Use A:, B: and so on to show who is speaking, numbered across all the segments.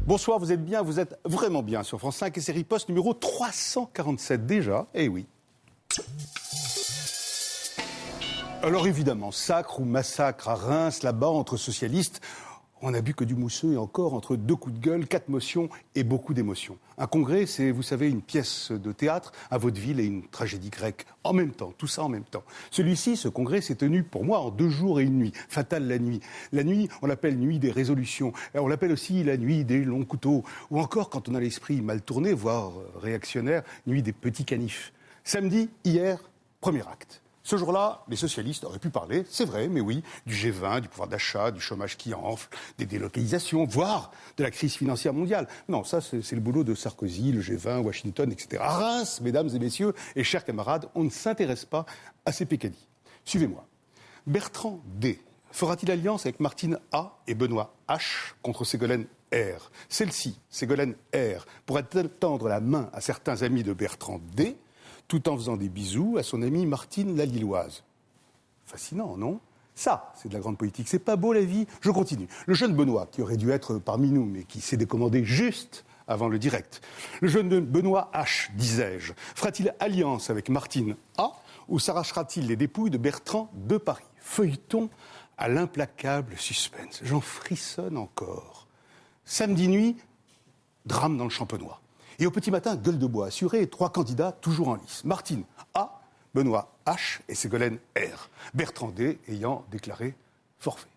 A: Bonsoir, vous êtes bien, vous êtes vraiment bien sur France 5 et c'est Riposte numéro 347 déjà, eh oui. Alors évidemment, sacre ou massacre à Reims, là-bas, entre socialistes, on n'a bu que du mousseux et encore entre deux coups de gueule, 4 motions et beaucoup d'émotions. Un congrès, c'est, vous savez, une pièce de théâtre, un vaudeville et une tragédie grecque, en même temps, tout ça en même temps. Celui-ci, ce congrès, s'est tenu pour moi en 2 jours et 1 nuit. Fatale la nuit. La nuit, on l'appelle nuit des résolutions. On l'appelle aussi la nuit des longs couteaux. Ou encore, quand on a l'esprit mal tourné, voire réactionnaire, nuit des petits canifs. Samedi, hier, premier acte. Ce jour-là, les socialistes auraient pu parler, c'est vrai, mais oui, du G20, du pouvoir d'achat, du chômage qui enfle, des délocalisations, voire de la crise financière mondiale. Non, ça, c'est le boulot de Sarkozy, le G20, Washington, etc. À Reims, mesdames et messieurs, et chers camarades, on ne s'intéresse pas à ces pécadilles. Suivez-moi. Bertrand D. fera-t-il alliance avec Martine A. et Benoît H. contre Ségolène R. Celle-ci, Ségolène R., pourrait-elle tendre la main à certains amis de Bertrand D., tout en faisant des bisous à son amie Martine la Lilloise. Fascinant, non ? Ça, c'est de la grande politique. C'est pas beau la vie ? Je continue. Le jeune Benoît, qui aurait dû être parmi nous, mais qui s'est décommandé juste avant le direct. Le jeune Benoît H, disais-je, fera-t-il alliance avec Martine A ou s'arrachera-t-il les dépouilles de Bertrand de Paris ? Feuilleton à l'implacable suspense. J'en frissonne encore. Samedi nuit, drame dans le Champenois. Et au petit matin, gueule de bois assurée, 3 candidats toujours en lice. Martine A, Benoît H et Ségolène R. Bertrand D ayant déclaré forfait.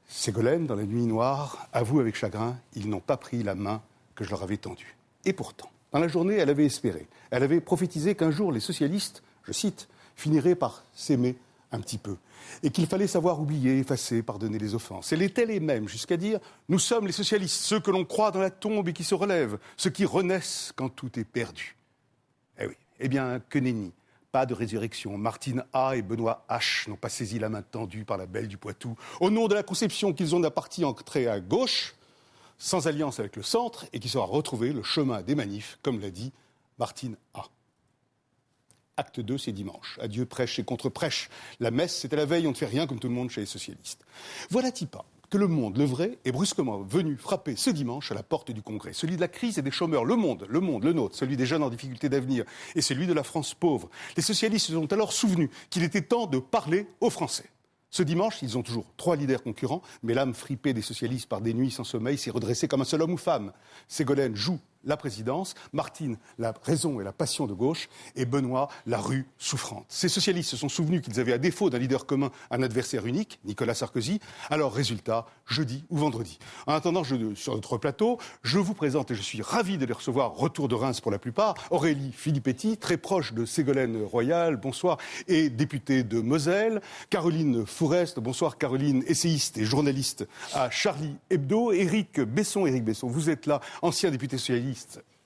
A: Ségolène, dans la nuit noire, avoue avec chagrin, ils n'ont pas pris la main que je leur avais tendue. Et pourtant, dans la journée, elle avait espéré. Elle avait prophétisé qu'un jour, les socialistes, je cite, finiraient par s'aimer un petit peu. Et qu'il fallait savoir oublier, effacer, pardonner les offenses. Elle est allée même jusqu'à dire « Nous sommes les socialistes, ceux que l'on croit dans la tombe et qui se relèvent, ceux qui renaissent quand tout est perdu. » Eh oui, eh bien, que nenni. Pas de résurrection. Martine A et Benoît H n'ont pas saisi la main tendue par la belle du Poitou, au nom de la conception qu'ils ont d'un parti ancré à gauche, sans alliance avec le centre, et qui saura retrouver le chemin des manifs, comme l'a dit Martine A. Acte 2, c'est dimanche. Adieu prêche et contre-prêche. La messe, c'était la veille, on ne fait rien comme tout le monde chez les socialistes. Voilà-t-il pas que le monde, le vrai, est brusquement venu frapper ce dimanche à la porte du Congrès. Celui de la crise et des chômeurs, le monde, le nôtre, celui des jeunes en difficulté d'avenir et celui de la France pauvre. Les socialistes se sont alors souvenus qu'il était temps de parler aux Français. Ce dimanche, ils ont toujours 3 leaders concurrents, mais l'âme fripée des socialistes par des nuits sans sommeil s'est redressée comme un seul homme ou femme. Ségolène joue la présidence, Martine la raison et la passion de gauche, et Benoît la rue souffrante. Ces socialistes se sont souvenus qu'ils avaient à défaut d'un leader commun un adversaire unique, Nicolas Sarkozy. Alors résultat, jeudi ou vendredi. En attendant, sur notre plateau, je vous présente, et je suis ravi de les recevoir, retour de Reims pour la plupart, Aurélie Filippetti, très proche de Ségolène Royal, bonsoir, et députée de Moselle, Caroline Fourest, bonsoir Caroline, essayiste et journaliste à Charlie Hebdo, Éric Besson, vous êtes là, ancien député socialiste.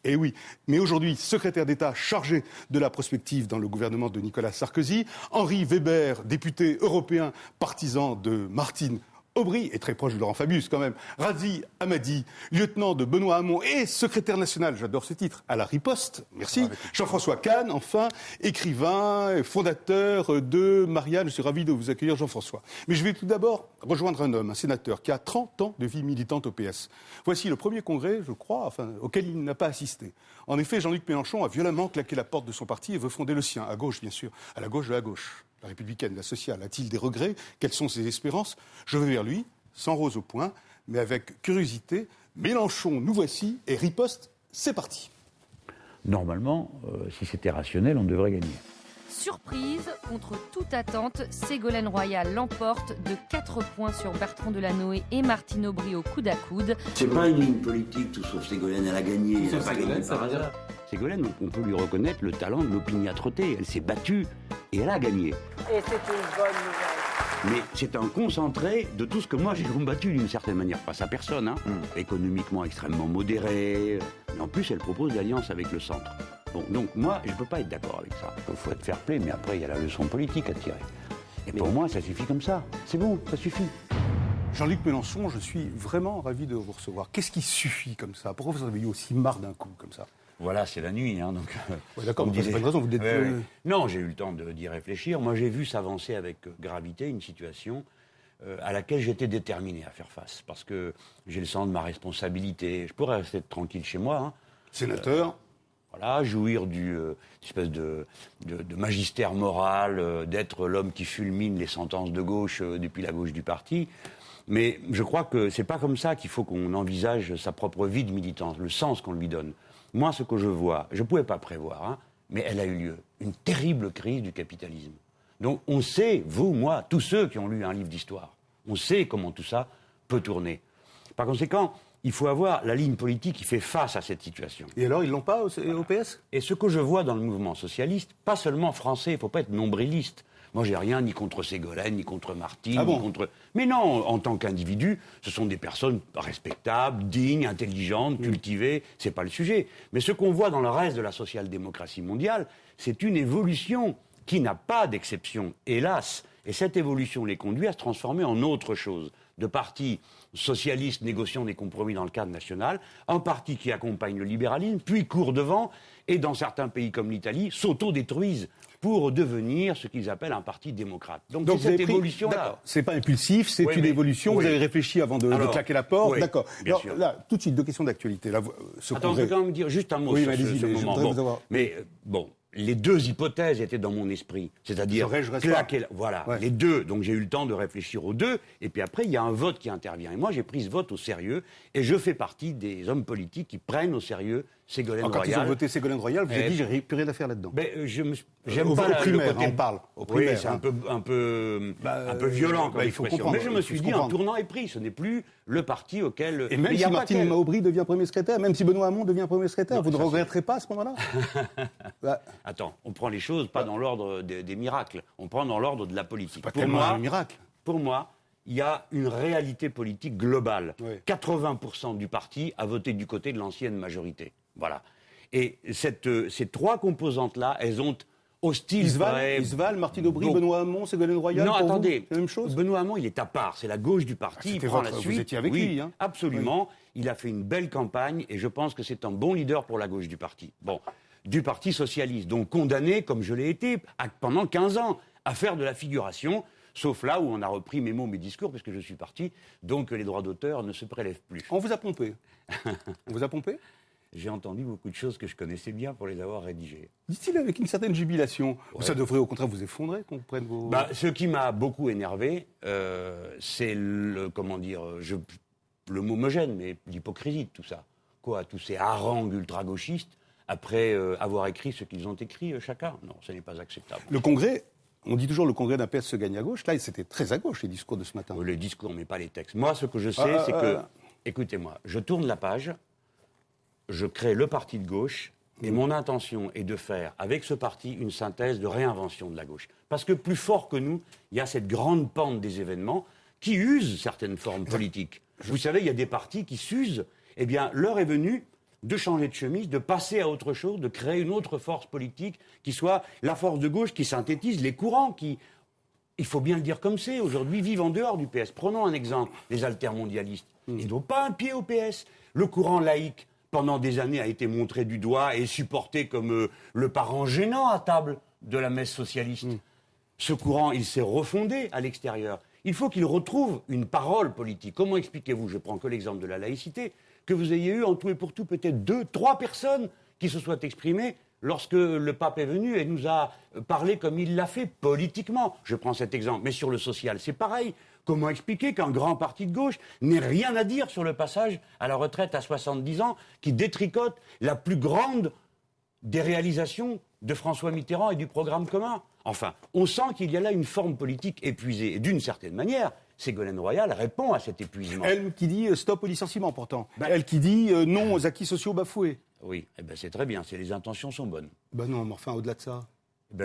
A: Eh oui, mais aujourd'hui, secrétaire d'État chargé de la prospective dans le gouvernement de Nicolas Sarkozy, Henri Weber, député européen, partisan de Martine Aubry, et très proche de Laurent Fabius quand même, Razi Hamadi, lieutenant de Benoît Hamon et secrétaire national, j'adore ce titre, à la Riposte, merci, Jean-François Kahn, enfin, écrivain, fondateur de Marianne, je suis ravi de vous accueillir Jean-François. Mais je vais tout d'abord rejoindre un homme, un sénateur, qui a 30 ans de vie militante au PS. Voici le premier congrès, je crois, auquel il n'a pas assisté. En effet, Jean-Luc Mélenchon a violemment claqué la porte de son parti et veut fonder le sien, à gauche bien sûr, à la gauche de la gauche. La républicaine, la sociale, a-t-il des regrets ? Quelles sont ses espérances ? Je vais vers lui, sans rose au poing, mais avec curiosité. Mélenchon, nous voici, et riposte, c'est parti.
B: Normalement, si c'était rationnel, on devrait gagner.
C: Surprise, contre toute attente, Ségolène Royal l'emporte de 4 points sur Bertrand Delanoë et Martine Aubry au coude à coude.
D: C'est pas une ligne politique, tout sauf Ségolène, elle a gagné. Elle n'a pas gagné par hasard.
B: Ségolène, on peut lui reconnaître le talent de l'opiniâtreté. Elle s'est battue et elle a gagné.
E: Et c'est une bonne nouvelle.
B: Mais c'est un concentré de tout ce que moi j'ai combattu d'une certaine manière, pas sa personne, économiquement extrêmement modérée. Mais en plus, elle propose l'alliance avec le centre. Bon, donc moi, je ne peux pas être d'accord avec ça. Il faut être fair-play, mais après, il y a la leçon politique à tirer. Et pour moi, ça suffit comme ça. C'est bon, ça suffit.
A: Jean-Luc Mélenchon, je suis vraiment ravi de vous recevoir. Qu'est-ce qui suffit comme ça? Pourquoi vous en avez eu aussi marre d'un coup comme ça?
B: Voilà, c'est la nuit, hein, donc...
A: Ouais, d'accord, mais c'est pas une raison, vous dites...
B: Non, j'ai eu le temps d'y réfléchir. Moi, j'ai vu s'avancer avec gravité une situation à laquelle j'étais déterminé à faire face. Parce que j'ai le sens de ma responsabilité. Je pourrais rester tranquille chez moi. Hein.
A: Sénateur.
B: Voilà, jouir d'une espèce de magistère moral, d'être l'homme qui fulmine les sentences de gauche depuis la gauche du parti. Mais je crois que c'est pas comme ça qu'il faut qu'on envisage sa propre vie de militant, le sens qu'on lui donne. Moi, ce que je vois, je ne pouvais pas prévoir, hein, mais elle a eu lieu. Une terrible crise du capitalisme. Donc on sait, vous, moi, tous ceux qui ont lu un livre d'histoire, on sait comment tout ça peut tourner. Par conséquent, il faut avoir la ligne politique qui fait face à cette situation.
A: Et alors, ils l'ont pas au PS?
B: Et ce que je vois dans le mouvement socialiste, pas seulement français, il ne faut pas être nombriliste. Moi, j'ai rien ni contre Ségolène, ni contre Martine, ni contre... Mais non, en tant qu'individu, ce sont des personnes respectables, dignes, intelligentes, cultivées, c'est pas le sujet. Mais ce qu'on voit dans le reste de la social-démocratie mondiale, c'est une évolution qui n'a pas d'exception, hélas. Et cette évolution les conduit à se transformer en autre chose. De partis socialistes négociant des compromis dans le cadre national, un parti qui accompagne le libéralisme, puis court devant, et dans certains pays comme l'Italie, s'autodétruisent pour devenir ce qu'ils appellent un parti démocrate. Donc c'est cette évolution-là.
A: C'est pas impulsif, c'est une évolution. Vous avez réfléchi avant de claquer la porte.
B: Oui,
A: d'accord. Alors, là, tout de suite, deux questions d'actualité. Là,
B: Attends, je vais quand même dire juste un mot sur ce moment. Bon, les deux hypothèses étaient dans mon esprit. C'est-à-dire claquer... Voilà, les deux. Donc j'ai eu le temps de réfléchir aux deux. Et puis après, il y a un vote qui intervient. Et moi, j'ai pris ce vote au sérieux. Et je fais partie des hommes politiques qui prennent au sérieux Ségolène Royal.
A: Quand ils ont voté Ségolène Royal, vous avez dit, j'ai plus rien à faire là-dedans.
B: J'aime pas le côté...
A: on parle.
B: Oui, c'est un peu violent comme expression. Mais je me suis dit, un tournant est pris. Ce n'est plus le parti auquel...
A: Et même si Martine Maubry devient Premier secrétaire, même si Benoît Hamon devient Premier secrétaire, vous ne regretterez pas à ce moment-là?
B: Attends, on prend les choses pas dans l'ordre des miracles. On prend dans l'ordre de la politique.
A: Pas tellement un miracle.
B: Pour moi, il y a une réalité politique globale. Oui. 80% du parti a voté du côté de l'ancienne majorité. Voilà. Et ces trois composantes-là, elles ont hostile.
A: Isval, Martine Aubry, Benoît Hamon, Ségolène Royal.
B: Non, attendez.
A: C'est la même chose.
B: Benoît Hamon, il est à part. C'est la gauche du parti. Il prend la suite.
A: Vous étiez avec lui, hein?
B: Absolument. Oui. Il a fait une belle campagne et je pense que c'est un bon leader pour la gauche du parti. Bon, du Parti socialiste, donc condamné, comme je l'ai été, pendant 15 ans, à faire de la figuration. Sauf là où on a repris mes mots, mes discours, parce que je suis parti, donc les droits d'auteur ne se prélèvent plus.
A: On vous a pompé. On vous a pompé?
B: J'ai entendu beaucoup de choses que je connaissais bien pour les avoir rédigées.
A: Dit-il avec une certaine jubilation. Ouais. Ça devrait au contraire vous effondrer qu'on prenne vos...
B: Ce qui m'a beaucoup énervé, c'est le mot me gêne, mais l'hypocrisie de tout ça. Quoi, tous ces harangues ultra-gauchistes, après avoir écrit ce qu'ils ont écrit chacun? Non, ce n'est pas acceptable.
A: Le Congrès... On dit toujours le congrès d'un PS se gagne à gauche. Là, c'était très à gauche, les discours de ce matin.
B: Les discours, mais pas les textes. Moi, ce que je sais, c'est que... Écoutez-moi, je tourne la page, je crée le parti de gauche, et mon intention est de faire, avec ce parti, une synthèse de réinvention de la gauche. Parce que plus fort que nous, il y a cette grande pente des événements qui usent certaines formes politiques. Vous savez, il y a des partis qui s'usent. Eh bien, l'heure est venue de changer de chemise, de passer à autre chose, de créer une autre force politique qui soit la force de gauche qui synthétise les courants qui, il faut bien le dire comme c'est, aujourd'hui vivent en dehors du PS. Prenons un exemple, les altermondialistes. Ils n'ont pas un pied au PS. Le courant laïque, pendant des années, a été montré du doigt et supporté comme le parent gênant à table de la messe socialiste. Ce courant, il s'est refondé à l'extérieur. Il faut qu'il retrouve une parole politique. Comment expliquez-vous, je prends que l'exemple de la laïcité, que vous ayez eu en tout et pour tout peut-être 2, 3 personnes qui se soient exprimées lorsque le pape est venu et nous a parlé comme il l'a fait politiquement. Je prends cet exemple. Mais sur le social, c'est pareil. Comment expliquer qu'un grand parti de gauche n'ait rien à dire sur le passage à la retraite à 70 ans, qui détricote la plus grande des réalisations de François Mitterrand et du programme commun? Enfin, on sent qu'il y a là une forme politique épuisée. Et d'une certaine manière, Ségolène Royal répond à cet épuisement.
A: Elle qui dit stop au licenciement, pourtant. Elle qui dit non aux acquis sociaux bafoués.
B: Oui, c'est très bien, les intentions sont bonnes.
A: Non, mais enfin, au-delà de ça...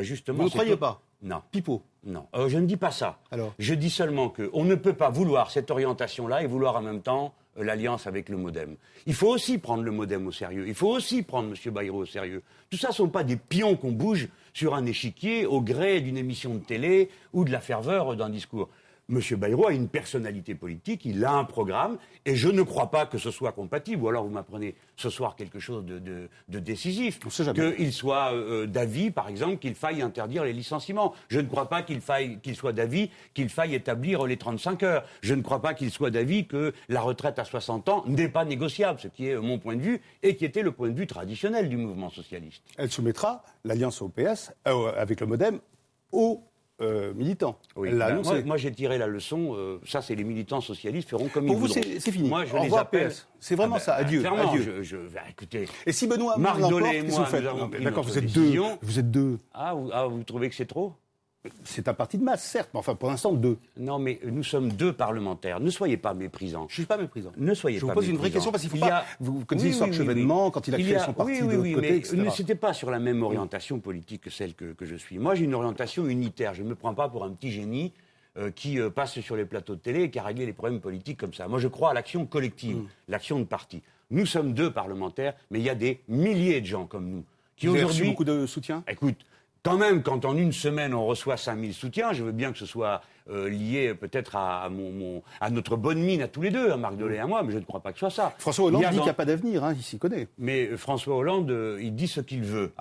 B: justement,
A: vous ne croyez pas?
B: Non.
A: Pipeau?
B: Non, je ne dis pas ça.
A: Alors?
B: Je dis seulement qu'on ne peut pas vouloir cette orientation-là et vouloir en même temps l'alliance avec le MoDem. Il faut aussi prendre le MoDem au sérieux. Il faut aussi prendre M. Bayrou au sérieux. Tout ça ne sont pas des pions qu'on bouge sur un échiquier au gré d'une émission de télé ou de la ferveur d'un discours. M. Bayrou a une personnalité politique, il a un programme, et je ne crois pas que ce soit compatible. Ou alors vous m'apprenez ce soir quelque chose de décisif. Qu'il soit d'avis, par exemple, qu'il faille interdire les licenciements. Je ne crois pas qu'il soit d'avis qu'il faille établir les 35 heures. Je ne crois pas qu'il soit d'avis que la retraite à 60 ans n'est pas négociable, ce qui est mon point de vue, et qui était le point de vue traditionnel du mouvement socialiste.
A: Elle soumettra l'alliance au PS, avec le MoDem, aux militants.
B: Oui. Moi, j'ai tiré la leçon. Ça, c'est les militants socialistes feront comme
A: pour
B: ils
A: vous,
B: voudront.
A: c'est fini.
B: Moi, je
A: Au
B: les
A: revoir,
B: appelle.
A: PS. C'est vraiment ça. Adieu.
B: Clairement,
A: adieu.
B: Écoutez.
A: Et si Benoît
B: Marc
A: l'emporte,
B: Dolé et
A: qu'est-ce que
B: moi,
A: vous faites?
B: nous avons pris
A: D'accord,
B: notre
A: vous êtes
B: décision.
A: deux. Vous êtes deux.
B: Vous trouvez que c'est trop?
A: C'est un parti de masse, certes, mais enfin, pour l'instant, deux.
B: Non, mais nous sommes deux parlementaires. Ne soyez pas méprisants.
A: Je ne suis pas méprisant.
B: Ne soyez
A: Je
B: pas
A: vous pose une vraie question parce qu'il faut pas. Vous connaissez l'histoire de Chevènement, quand il a créé son parti de l'autre côté, etc.
B: Mais c'était pas sur la même orientation politique que celle que je suis. Moi, j'ai une orientation unitaire. Je ne me prends pas pour un petit génie qui passe sur les plateaux de télé et qui a réglé les problèmes politiques comme ça. Moi, je crois à l'action collective, l'action de parti. Nous sommes deux parlementaires, mais il y a des milliers de gens comme nous qui
A: vous avez
B: aujourd'hui
A: reçu beaucoup de soutien.
B: Écoute. Quand même, quand en une semaine on reçoit 5000 soutiens, je veux bien que ce soit lié peut-être à notre bonne mine à tous les deux, à Marc Dolé et à moi, mais je ne crois pas que ce soit ça.
A: François Hollande dit qu'il n'y a pas d'avenir, il s'y connaît.
B: Mais François Hollande, il dit ce qu'il veut.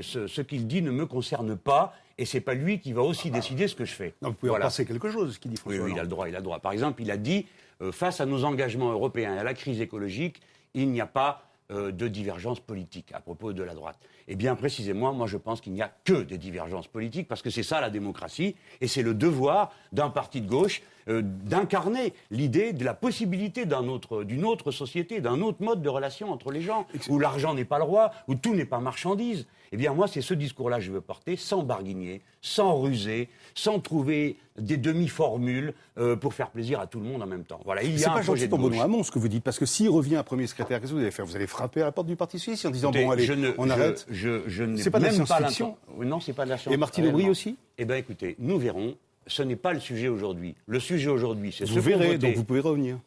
B: Ce qu'il dit ne me concerne pas, et c'est pas lui qui va aussi décider ce que je fais.
A: Non, vous pouvez en penser quelque chose, ce qu'il dit François Hollande.
B: Oui, il a le droit. Par exemple, il a dit, face à nos engagements européens et à la crise écologique, il n'y a pas de divergences politiques à propos de la droite. Eh bien, précisément, moi, je pense qu'il n'y a que des divergences politiques, parce que c'est ça la démocratie, et c'est le devoir d'un parti de gauche d'incarner l'idée de la possibilité d'une autre société, d'un autre mode de relation entre les gens, où l'argent n'est pas le roi, où tout n'est pas marchandise. Eh bien, moi, c'est ce discours-là que je veux porter, sans barguigner, sans ruser, sans trouver des demi-formules pour faire plaisir à tout le monde en même temps. Voilà, il y a un projet de gauche.
A: C'est pas gentil pour Benoît Hamon, ce que vous dites, parce que s'il revient à Premier secrétaire, qu'est-ce que vous allez faire? Vous allez frapper à la porte du Parti socialiste en disant, bon, allez, on arrête.
B: C'est
A: pas de la science-fiction.
B: Non, c'est pas de la science-fiction.
A: Et Martine Aubry aussi?
B: Eh bien, écoutez, nous verrons. Ce n'est pas le sujet aujourd'hui. Le sujet aujourd'hui, c'est ce que
A: vous verrez, donc vous pouvez revenir.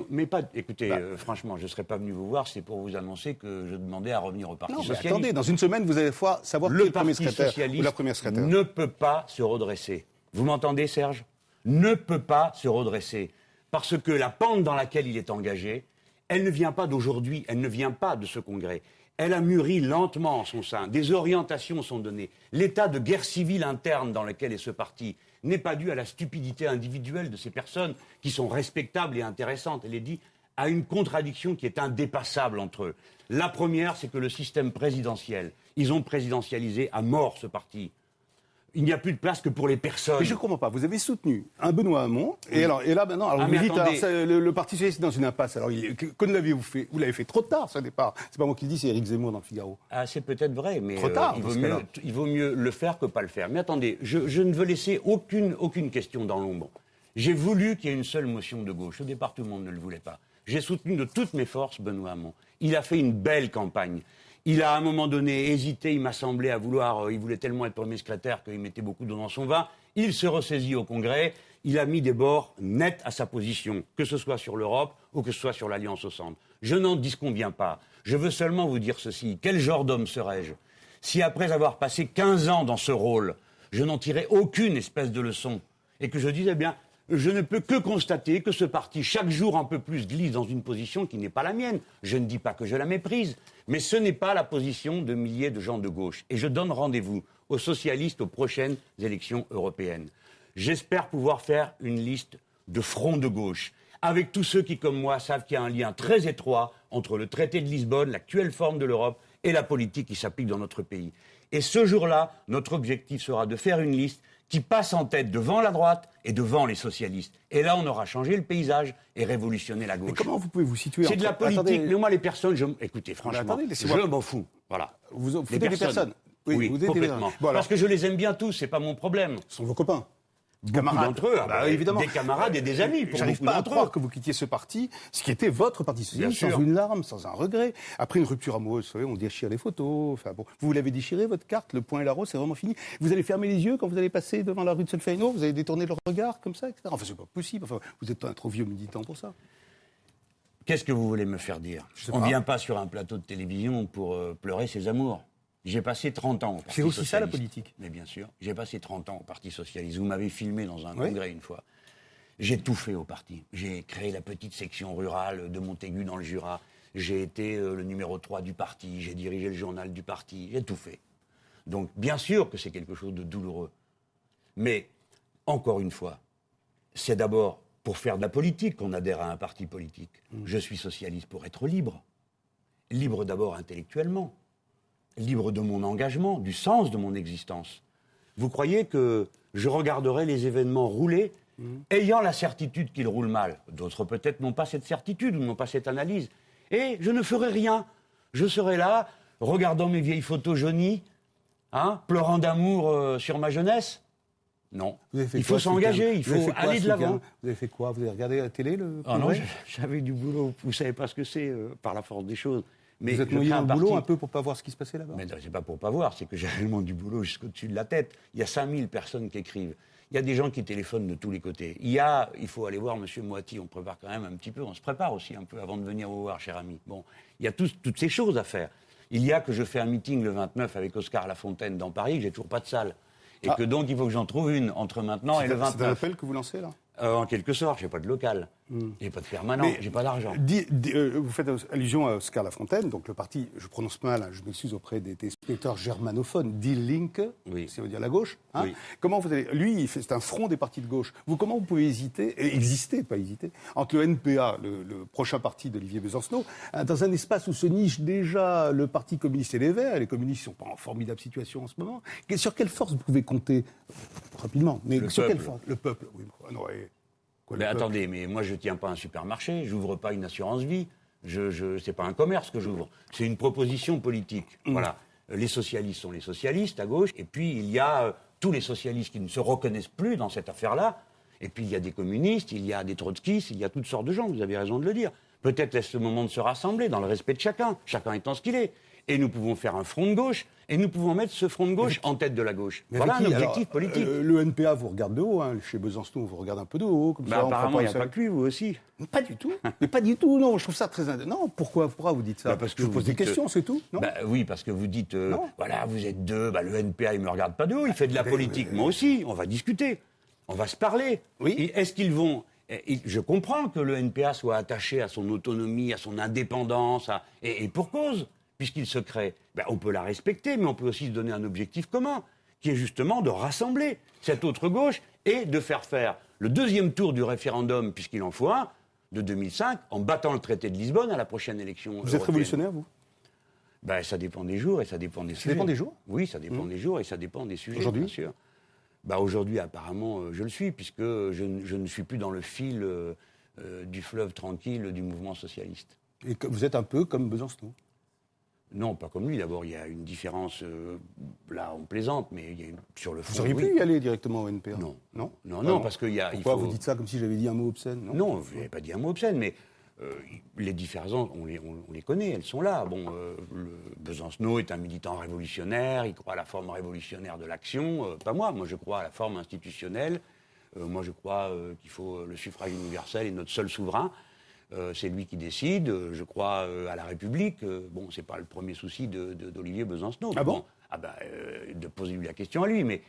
B: Mais pas. Écoutez, franchement, je ne serais pas venu vous voir, c'est pour vous annoncer que je demandais à revenir au Parti socialiste.
A: Attendez, dans une semaine, vous allez savoir qui est le premier secrétaire ou la première secrétaire.
B: Ne peut pas se redresser. Vous m'entendez, Serge? Ne peut pas se redresser. Parce que la pente dans laquelle il est engagé, elle ne vient pas d'aujourd'hui, elle ne vient pas de ce congrès. Elle a mûri lentement en son sein. Des orientations sont données. L'état de guerre civile interne dans lequel est ce parti n'est pas dû à la stupidité individuelle de ces personnes qui sont respectables et intéressantes. Elle est due à une contradiction qui est indépassable entre eux. La première, c'est que le système présidentiel, ils ont présidentialisé à mort ce parti. Il n'y a plus de place que pour les personnes.
A: Mais je ne comprends pas. Vous avez soutenu un Benoît Hamon, et là maintenant, vous me dites, le Parti socialiste est dans une impasse. Alors, que l'avez-vous fait? Vous l'avez fait trop tard, ce départ. C'est pas moi qui le dis, c'est Éric Zemmour dans le Figaro.
B: Ah, c'est peut-être vrai, mais
A: trop tard,
B: il vaut mieux le faire que pas le faire. Mais attendez, je ne veux laisser aucune question dans l'ombre. J'ai voulu qu'il y ait une seule motion de gauche. Au départ, tout le monde ne le voulait pas. J'ai soutenu de toutes mes forces Benoît Hamon. Il a fait une belle campagne. Il a à un moment donné hésité, il m'a semblé à vouloir, il voulait tellement être premier secrétaire qu'il mettait beaucoup d'eau dans son vin. Il se ressaisit au Congrès, il a mis des bords nets à sa position, que ce soit sur l'Europe ou que ce soit sur l'Alliance au centre. Je n'en disconviens pas. Je veux seulement vous dire ceci. Quel genre d'homme serais-je si après avoir passé 15 ans dans ce rôle, je n'en tirais aucune espèce de leçon et que je disais bien, je ne peux que constater que ce parti, chaque jour un peu plus, glisse dans une position qui n'est pas la mienne. Je ne dis pas que je la méprise, mais ce n'est pas la position de milliers de gens de gauche. Et je donne rendez-vous aux socialistes aux prochaines élections européennes. J'espère pouvoir faire une liste de front de gauche, avec tous ceux qui, comme moi, savent qu'il y a un lien très étroit entre le traité de Lisbonne, l'actuelle forme de l'Europe, et la politique qui s'applique dans notre pays. Et ce jour-là, notre objectif sera de faire une liste qui passe en tête devant la droite et devant les socialistes. Et là, on aura changé le paysage et révolutionné la gauche.
A: Mais comment vous pouvez vous situer
B: C'est de la politique. Mais moi, les personnes, écoutez, franchement, je m'en fous. Voilà.
A: Vous foutez des personnes?
B: Oui, complètement. Bon, parce que je les aime bien tous, c'est pas mon problème.
A: Ce sont vos copains.
B: Beaucoup d'entre eux,
A: évidemment.
B: Des camarades et des amis.
A: J'arrive pas à croire que vous quittiez ce parti, ce qui était votre parti socialiste, sans une larme, sans un regret. Après une rupture amoureuse, vous savez, on déchire les photos. Enfin bon, vous l'avez déchiré, votre carte, le point et la rose, c'est vraiment fini. Vous allez fermer les yeux quand vous allez passer devant la rue de Solferino, vous allez détourner le regard comme ça, etc. Enfin, c'est pas possible. Enfin, vous êtes un trop vieux militant pour ça.
B: Qu'est-ce que vous voulez me faire dire? On ne vient pas sur un plateau de télévision pour pleurer ses amours. J'ai passé 30 ans au Parti socialiste.
A: C'est aussi ça la politique.
B: Mais bien sûr, j'ai passé 30 ans au Parti socialiste. Vous m'avez filmé dans un congrès une fois. J'ai tout fait au parti. J'ai créé la petite section rurale de Montaigu dans le Jura. J'ai été le numéro 3 du parti. J'ai dirigé le journal du parti. J'ai tout fait. Donc, bien sûr que c'est quelque chose de douloureux. Mais, encore une fois, c'est d'abord pour faire de la politique qu'on adhère à un parti politique. Je suis socialiste pour être libre. Libre d'abord intellectuellement. Libre de mon engagement, du sens de mon existence. Vous croyez que je regarderai les événements rouler ayant la certitude qu'ils roulent mal? D'autres peut-être n'ont pas cette certitude ou n'ont pas cette analyse. Et je ne ferai rien. Je serai là, regardant mes vieilles photos jaunies, pleurant d'amour sur ma jeunesse. Non, il faut s'engager, il faut aller de l'avant.
A: Vous avez fait quoi? Vous avez regardé la télé, le
B: Ah non, j'avais du boulot. Vous ne savez pas ce que c'est, par la force des choses. Mais
A: vous êtes noyé dans le boulot un peu pour ne pas voir ce qui se passait là-bas?
B: Mais non, c'est pas pour pas voir, c'est que j'ai réellement du boulot jusqu'au-dessus de la tête. Il y a 5000 personnes qui écrivent. Il y a des gens qui téléphonent de tous les côtés. Il faut aller voir M. Moiti, on prépare quand même un petit peu, on se prépare aussi un peu avant de venir vous voir, cher ami. Bon, il y a toutes ces choses à faire. Il y a que je fais un meeting le 29 avec Oscar Lafontaine dans Paris, que j'ai toujours pas de salle. Et que donc il faut que j'en trouve une entre maintenant et le 29.
A: C'est un appel que vous lancez là?
B: En quelque sorte, j'ai pas de local, j'ai pas de permanent, j'ai pas d'argent.
A: Vous faites allusion à Oscar Lafontaine, donc le parti, je prononce mal, je m'excuse auprès des spectateurs germanophones, Die Linke,
B: oui.
A: ça veut dire la gauche.
B: Oui.
A: Comment vous allez, lui, c'est un front des partis de gauche. Comment vous pouvez exister, entre le NPA, le prochain parti d'Olivier Besancenot, dans un espace où se niche déjà le Parti communiste et les Verts, les communistes ne sont pas en formidable situation en ce moment. Sur quelle force vous pouvez compter rapidement? Mais sur quelle force? Le peuple, oui. Non,
B: mais attendez, mais moi je tiens pas un supermarché, j'ouvre pas une assurance vie, c'est pas un commerce que j'ouvre, c'est une proposition politique. Voilà, les socialistes sont les socialistes à gauche, et puis il y a tous les socialistes qui ne se reconnaissent plus dans cette affaire-là, et puis il y a des communistes, il y a des trotskistes, il y a toutes sortes de gens, vous avez raison de le dire. Peut-être est-ce le moment de se rassembler dans le respect de chacun étant ce qu'il est. Et nous pouvons faire un front de gauche, et nous pouvons mettre ce front de gauche en tête de la gauche. Voilà un objectif politique.
A: Le NPA vous regarde de haut, chez Besancenot, vous regarde un peu de haut. Comme ça,
B: apparemment, il n'y a pas que lui, vous aussi.
A: Pas du tout. Mais pas du tout, non. Je trouve ça très... Non, pourquoi vous dites ça?
B: Parce que
A: je vous pose des questions, c'est tout, non?
B: Oui, parce que vous dites, voilà, vous êtes deux, le NPA, il ne me regarde pas de haut, il fait de la politique. Moi aussi, on va discuter, on va se parler.
A: Oui.
B: Et est-ce qu'ils vont... Je comprends que le NPA soit attaché à son autonomie, à son indépendance, et pour cause, puisqu'il se crée. On peut la respecter, mais on peut aussi se donner un objectif commun, qui est justement de rassembler cette autre gauche et de faire le deuxième tour du référendum, puisqu'il en faut un, de 2005, en battant le traité de Lisbonne à la prochaine élection européenne.
A: Vous êtes révolutionnaire, vous?
B: Ça dépend des jours et ça dépend des sujets.
A: Ça dépend des jours?
B: Oui, ça dépend des jours et ça dépend des sujets,
A: aujourd'hui,
B: bien sûr. Aujourd'hui, apparemment, je le suis, puisque je ne suis plus dans le fil du fleuve tranquille du mouvement socialiste.
A: Et que vous êtes un peu comme Besancenot?
B: Non, pas comme lui. D'abord, il y a une différence, là, on plaisante, mais il y a sur le fond.
A: Vous auriez pu y aller directement au NPA?
B: Non, parce qu'il y a...
A: Pourquoi vous dites ça comme si j'avais dit un mot obscène?
B: Non, vous n'avez pas dit un mot obscène, mais les différences, on les connaît, elles sont là. Besancenot est un militant révolutionnaire, il croit à la forme révolutionnaire de l'action. Pas moi je crois à la forme institutionnelle. Moi, je crois qu'il faut le suffrage universel est notre seul souverain. C'est lui qui décide. Je crois à la République. C'est pas le premier souci d'Olivier Besancenot.
A: Ah bon?
B: De poser la question à lui. Mais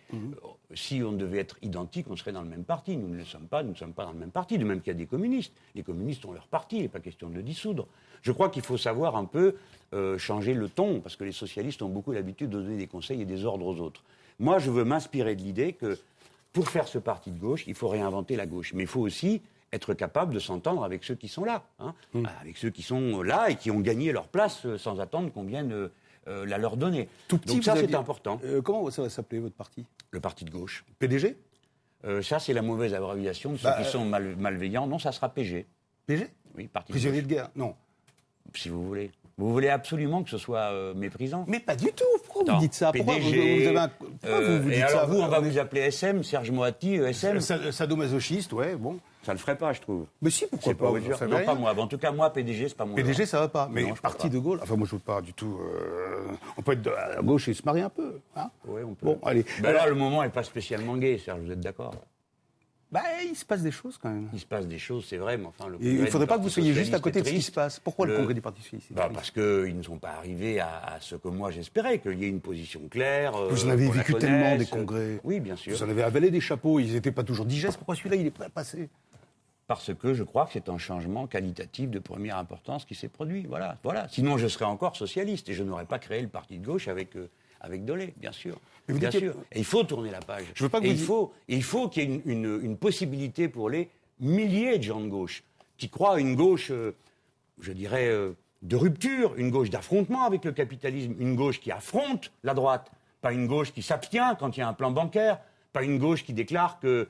B: si on devait être identique, on serait dans le même parti. Nous ne le sommes pas. Nous ne sommes pas dans le même parti. De même qu'il y a des communistes. Les communistes ont leur parti. Il n'est pas question de le dissoudre. Je crois qu'il faut savoir un peu changer le ton, parce que les socialistes ont beaucoup l'habitude de donner des conseils et des ordres aux autres. Moi, je veux m'inspirer de l'idée que pour faire ce parti de gauche, il faut réinventer la gauche. Mais il faut aussi être capable de s'entendre avec ceux qui sont là, avec ceux qui sont là et qui ont gagné leur place sans attendre qu'on vienne la leur donner.
A: Tout petit,
B: donc ça, c'est important.
A: Comment ça va s'appeler, votre parti?
B: Le parti de gauche.
A: PDG?
B: Ça, c'est la mauvaise abréviation de ceux qui sont malveillants. Non, ça sera PG.
A: PG?
B: Oui, parti
A: prisonnier de guerre? Non.
B: Si vous voulez. Vous voulez absolument que ce soit méprisant?
A: Mais pas du tout. Pourquoi vous dites ça?
B: PDG,
A: pourquoi vous dites
B: alors
A: ça?
B: Vous, on va vous appeler SM, Serge Moati, SM.
A: Sadomasochiste, ouais, bon.
B: Ça le ferait pas, je trouve.
A: Mais si, pourquoi pas?
B: Non, pas moi. En tout cas, moi, PDG, c'est pas mon
A: PDG,
B: genre.
A: ça va pas. Mais
B: non,
A: parti de gauche, enfin, moi, je veux pas du tout. On peut être à gauche et se marier un peu.
B: Oui, on peut.
A: Bon, allez.
B: Là, le moment n'est pas spécialement gai, Serge, vous êtes d'accord?
A: Il se passe des choses quand même.
B: Il se passe des choses, c'est vrai, mais enfin...
A: Il ne faudrait pas que vous soyez juste à côté de ce qui se passe. Pourquoi le congrès du Parti socialiste?
B: Parce qu'ils ne sont pas arrivés à ce que moi j'espérais, qu'il y ait une position claire.
A: Vous en avez vécu tellement des congrès.
B: Oui, bien sûr.
A: Vous en avez avalé des chapeaux, ils n'étaient pas toujours digestes. Pourquoi celui-là, il n'est pas passé?
B: parce que je crois que c'est un changement qualitatif de première importance qui s'est produit. Voilà. Sinon, je serais encore socialiste et je n'aurais pas créé le parti de gauche avec Dolé, bien sûr. Bien sûr. Et il faut tourner la page.
A: Je veux pas que
B: il faut qu'il y ait une possibilité pour les milliers de gens de gauche qui croient à une gauche, je dirais, de rupture, une gauche d'affrontement avec le capitalisme, une gauche qui affronte la droite, pas une gauche qui s'abstient quand il y a un plan bancaire, pas une gauche qui déclare que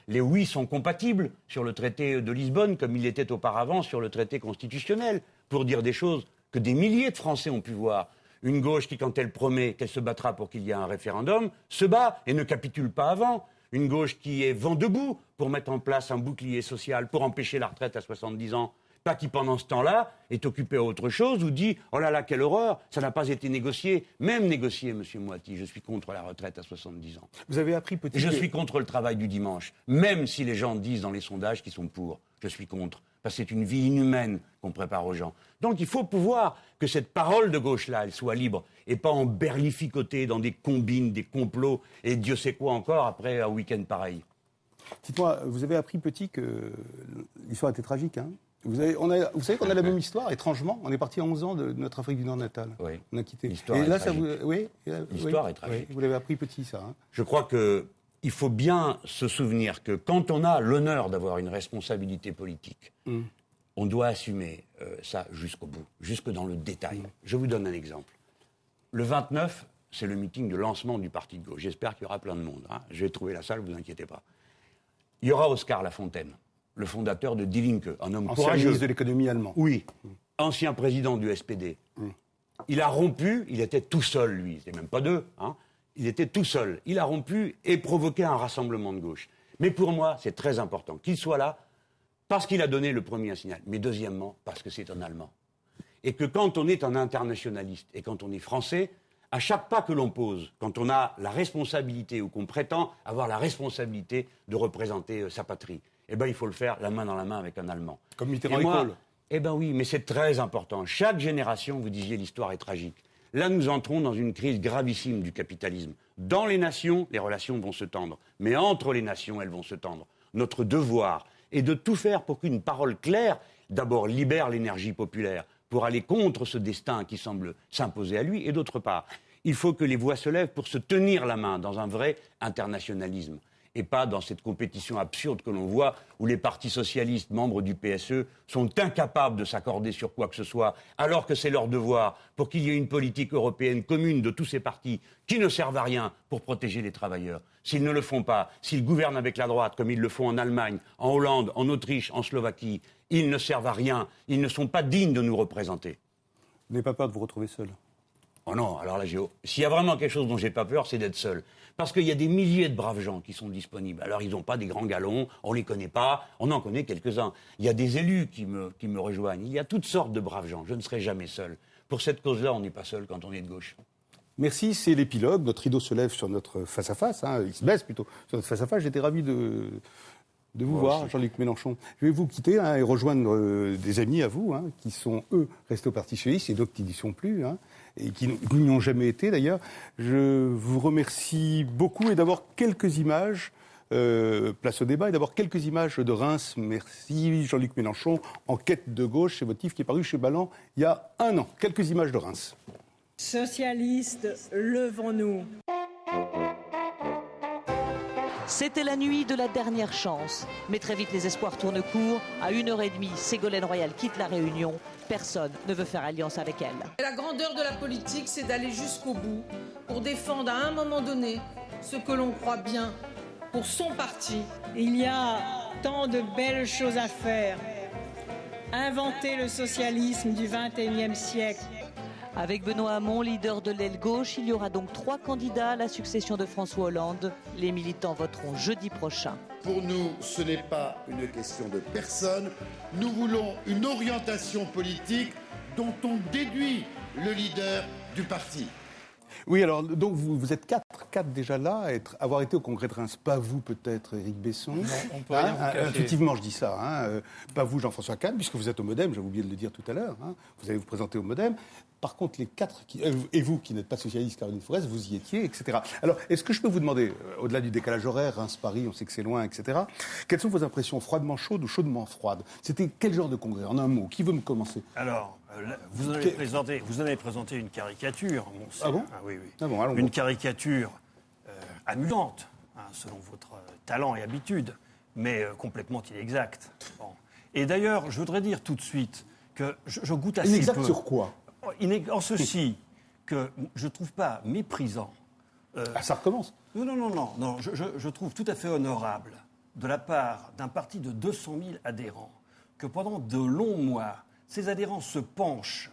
B: les oui sont compatibles sur le traité de Lisbonne comme il était auparavant sur le traité constitutionnel, pour dire des choses que des milliers de Français ont pu voir. Une gauche qui, quand elle promet qu'elle se battra pour qu'il y ait un référendum, se bat et ne capitule pas avant. Une gauche qui est vent debout pour mettre en place un bouclier social, pour empêcher la retraite à 70 ans. Pas qui, pendant ce temps-là, est occupé à autre chose ou dit « Oh là là, quelle horreur, ça n'a pas été négocié. » Même négocié, M. Moiti, je suis contre la retraite à 70 ans.
A: Vous avez appris petit...
B: Je suis contre le travail du dimanche. Même si les gens disent dans les sondages qu'ils sont pour, je suis contre. Parce que c'est une vie inhumaine qu'on prépare aux gens. Donc il faut pouvoir que cette parole de gauche-là, elle soit libre et pas emberlificotée dans des combines, des complots et Dieu sait quoi encore après un week-end pareil.
A: Dites-moi, vous avez appris petit que l'histoire était tragique, hein? Vous savez qu'on a la même histoire, étrangement. On est parti à 11 ans de notre Afrique du Nord natale.
B: Oui.
A: On a quitté.
B: L'histoire
A: et là,
B: est tragique. L'histoire est tragique.
A: Oui. Vous l'avez appris petit, ça. Hein.
B: Je crois qu'il faut bien se souvenir que quand on a l'honneur d'avoir une responsabilité politique, on doit assumer ça jusqu'au bout, jusque dans le détail. Je vous donne un exemple. Le 29, c'est le meeting de lancement du parti de gauche. J'espère qu'il y aura plein de monde. Hein. Je vais trouver la salle, ne vous inquiétez pas. Il y aura Oscar Lafontaine, le fondateur de Die Linke, un homme
A: ancien
B: courageux.
A: Ministre de l'économie allemand.
B: Oui, ancien président du SPD. Il a rompu, il était tout seul, lui, c'était même pas deux, hein. Il était tout seul. Il a rompu et provoqué un rassemblement de gauche. Mais pour moi, c'est très important qu'il soit là, parce qu'il a donné le premier signal, mais deuxièmement, parce que c'est un Allemand. Et que quand on est un internationaliste et quand on est français, à chaque pas que l'on pose, quand on a la responsabilité ou qu'on prétend avoir la responsabilité de représenter sa patrie, eh ben, il faut le faire la main dans la main avec un Allemand.
A: Comme Mitterrand et Kohl.
B: Eh bien oui, mais c'est très important. Chaque génération, vous disiez, l'histoire est tragique. Là, nous entrons dans une crise gravissime du capitalisme. Dans les nations, les relations vont se tendre. Mais entre les nations, elles vont se tendre. Notre devoir est de tout faire pour qu'une parole claire, d'abord, libère l'énergie populaire, pour aller contre ce destin qui semble s'imposer à lui. Et d'autre part, il faut que les voix se lèvent pour se tenir la main dans un vrai internationalisme. Et pas dans cette compétition absurde que l'on voit, où les partis socialistes, membres du PSE, sont incapables de s'accorder sur quoi que ce soit, alors que c'est leur devoir, pour qu'il y ait une politique européenne commune de tous ces partis, qui ne servent à rien pour protéger les travailleurs. S'ils ne le font pas, s'ils gouvernent avec la droite, comme ils le font en Allemagne, en Hollande, en Autriche, en Slovaquie, ils ne servent à rien, ils ne sont pas dignes de nous représenter.
A: Vous n'avez pas peur de vous retrouver seul?
B: Oh non, alors là, s'il y a vraiment quelque chose dont j'ai pas peur, c'est d'être seul. Parce qu'il y a des milliers de braves gens qui sont disponibles. Alors, ils n'ont pas des grands galons, on les connaît pas, on en connaît quelques-uns. Il y a des élus qui me rejoignent. Il y a toutes sortes de braves gens. Je ne serai jamais seul. Pour cette cause-là, on n'est pas seul quand on est de gauche.
A: Merci, c'est l'épilogue. Notre rideau se lève sur notre face-à-face. Hein. Il se baisse plutôt sur notre face-à-face. J'étais ravi de vous voir, Jean-Luc Mélenchon. Je vais vous quitter et rejoindre des amis à vous, qui sont, eux, restés au Parti socialiste et d'autres qui n'y sont plus, et qui n'y ont jamais été d'ailleurs. Je vous remercie beaucoup et d'abord quelques images, place au débat, et d'abord quelques images de Reims. Merci Jean-Luc Mélenchon, En quête de gauche, c'est votre livre qui est paru chez Balland il y a 1 an. Quelques images de Reims.
E: Socialistes, levons-nous.
F: C'était la nuit de la dernière chance. Mais très vite, les espoirs tournent court. À 1h30, Ségolène Royal quitte la Réunion. Personne ne veut faire alliance avec elle.
G: La grandeur de la politique, c'est d'aller jusqu'au bout pour défendre à un moment donné ce que l'on croit bien pour son parti.
E: Il y a tant de belles choses à faire. Inventer le socialisme du XXIe siècle.
F: Avec Benoît Hamon, leader de l'aile gauche, il y aura donc 3 candidats à la succession de François Hollande. Les militants voteront jeudi prochain.
H: Pour nous, ce n'est pas une question de personne. Nous voulons une orientation politique dont on déduit le leader du parti.
A: Oui, alors, donc vous êtes quatre déjà là, à avoir été au congrès de Reims. Pas vous, peut-être, Éric Besson.
I: Non, on peut rien vous cacher.
A: Effectivement, je dis ça. Pas vous, Jean-François Kahn, puisque vous êtes au MoDem, j'ai oublié de le dire tout à l'heure. Vous allez vous présenter au MoDem. Par contre, les quatre, et vous qui n'êtes pas socialiste, Caroline Forest, vous y étiez, etc. Alors, est-ce que je peux vous demander, au-delà du décalage horaire, Reims-Paris, on sait que c'est loin, etc., quelles sont vos impressions, froidement chaudes ou chaudement froides? C'était quel genre de congrès? En un mot, qui veut me commencer?
J: Alors, vous en avez présenté une caricature. Bon,
A: ah bon?
J: Oui, oui.
A: Ah bon, allons
J: une caricature amusante, selon votre talent et habitude, mais complètement inexacte. Bon. Et d'ailleurs, je voudrais dire tout de suite que je goûte assez
A: inexact
J: peu.
A: Sur quoi?
J: En ceci que je ne trouve pas méprisant.
A: Ça recommence.
J: Non. Je trouve tout à fait honorable de la part d'un parti de 200 000 adhérents que pendant de longs mois, ces adhérents se penchent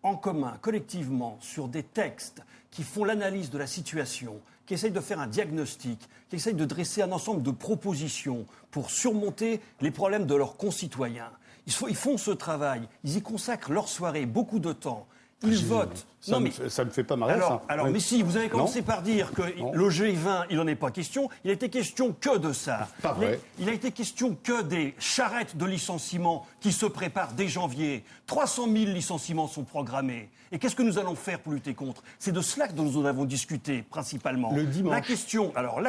J: en commun, collectivement, sur des textes qui font l'analyse de la situation, qui essayent de faire un diagnostic, qui essayent de dresser un ensemble de propositions pour surmonter les problèmes de leurs concitoyens. Ils font ce travail, ils y consacrent leur soirée, beaucoup de temps. Ils votent.
A: Ça me fait pas marrer, ça.
J: Alors, mais si, vous avez commencé par dire que le G20, il n'en est pas question. Il a été question que de ça.
A: Pas vrai.
J: Il a été question que des charrettes de licenciements qui se préparent dès janvier. 300 000 licenciements sont programmés. Et qu'est-ce que nous allons faire pour lutter contre? C'est de cela dont nous avons discuté principalement.
A: Le dimanche.
J: La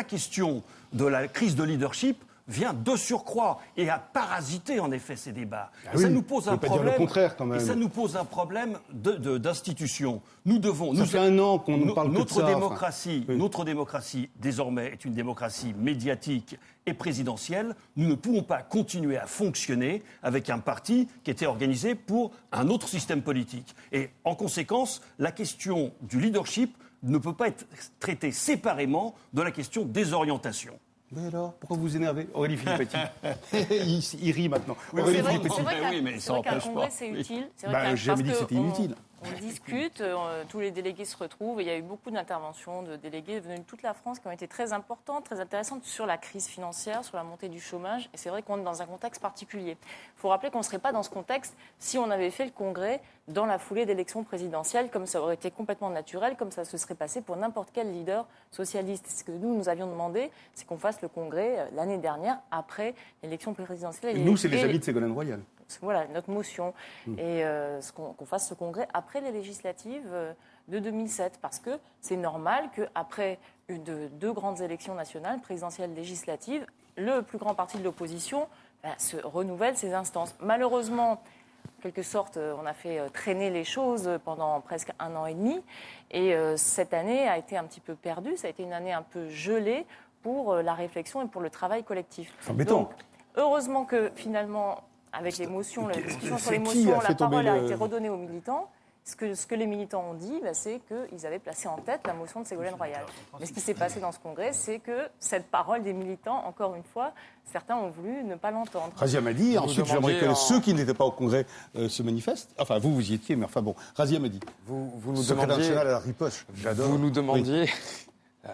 J: question de la crise de leadership vient de surcroît et a parasité en effet ces débats. Ça nous pose un problème.
A: Dire le contraire, quand même.
J: Et ça nous pose un problème d'institution. Nous devons.
A: Ça fait un an qu'on nous parle
J: notre
A: que de ça.
J: démocratie, notre démocratie désormais est une démocratie médiatique et présidentielle. Nous ne pouvons pas continuer à fonctionner avec un parti qui était organisé pour un autre système politique. Et en conséquence, la question du leadership ne peut pas être traitée séparément de la question des orientations.
A: Mais alors, pourquoi vous vous énervez? Aurélie Filippetti. il rit maintenant.
C: Oui,
A: Aurélie
C: c'est vrai qu'un congrès, c'est utile. C'est vrai
A: j'ai jamais dit que c'était inutile.
C: On discute, tous les délégués se retrouvent. Il y a eu beaucoup d'interventions de délégués venus de toute la France qui ont été très importantes, très intéressantes sur la crise financière, sur la montée du chômage. Et c'est vrai qu'on est dans un contexte particulier. Il faut rappeler qu'on ne serait pas dans ce contexte si on avait fait le congrès dans la foulée d'élections présidentielles, comme ça aurait été complètement naturel, comme ça se serait passé pour n'importe quel leader socialiste. Ce que nous avions demandé, c'est qu'on fasse le congrès l'année dernière, après l'élection présidentielle.
A: Et nous, c'est les amis de Ségolène Royal.
C: Voilà, notre motion. Et qu'on fasse ce congrès après les législatives de 2007. Parce que c'est normal qu'après deux grandes élections nationales, présidentielles, législatives, le plus grand parti de l'opposition se renouvelle ses instances. Malheureusement, en quelque sorte, on a fait traîner les choses pendant presque 1 an et demi. Et cette année a été un petit peu perdue. Ça a été une année un peu gelée pour la réflexion et pour le travail collectif.
A: C'est embêtant.
C: Donc, heureusement que finalement, avec les motions, la discussion sur les motions, la parole a été redonnée aux militants. Ce que les militants ont dit, c'est qu'ils avaient placé en tête la motion de Ségolène Royal. Mais ce qui s'est passé dans ce congrès, c'est que cette parole des militants, encore une fois, certains ont voulu ne pas l'entendre.
A: Razia Madi, ensuite j'aimerais que ceux qui n'étaient pas au congrès se manifestent. Enfin, vous y étiez, mais enfin bon. Razia Madi.
K: Vous nous
A: secrétaire
K: demandiez
A: national à la riposte. J'adore.
K: Vous nous demandiez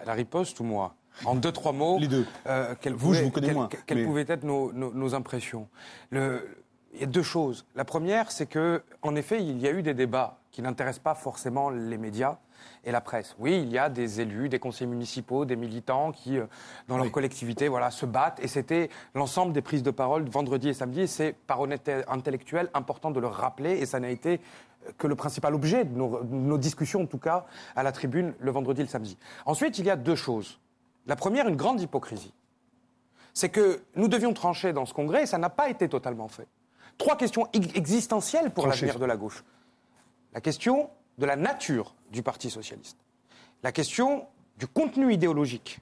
K: la riposte ou moi? En 2-3 mots.
A: Les deux.
K: Je
A: vous connais moins.
K: Quelles pouvaient être nos impressions? Il y a 2 choses. La première, c'est que, en effet, il y a eu des débats qui n'intéressent pas forcément les médias et la presse. Oui, il y a des élus, des conseillers municipaux, des militants qui, dans leur collectivité, se battent. Et c'était l'ensemble des prises de parole vendredi et samedi. Et c'est, par honnêteté intellectuelle, important de le rappeler. Et ça n'a été que le principal objet de nos discussions, en tout cas, à la tribune, le vendredi et le samedi. Ensuite, il y a 2 choses. La première, une grande hypocrisie. C'est que nous devions trancher dans ce congrès et ça n'a pas été totalement fait. 3 questions existentielles pour l'avenir de la gauche. La question de la nature du Parti socialiste. La question du contenu idéologique,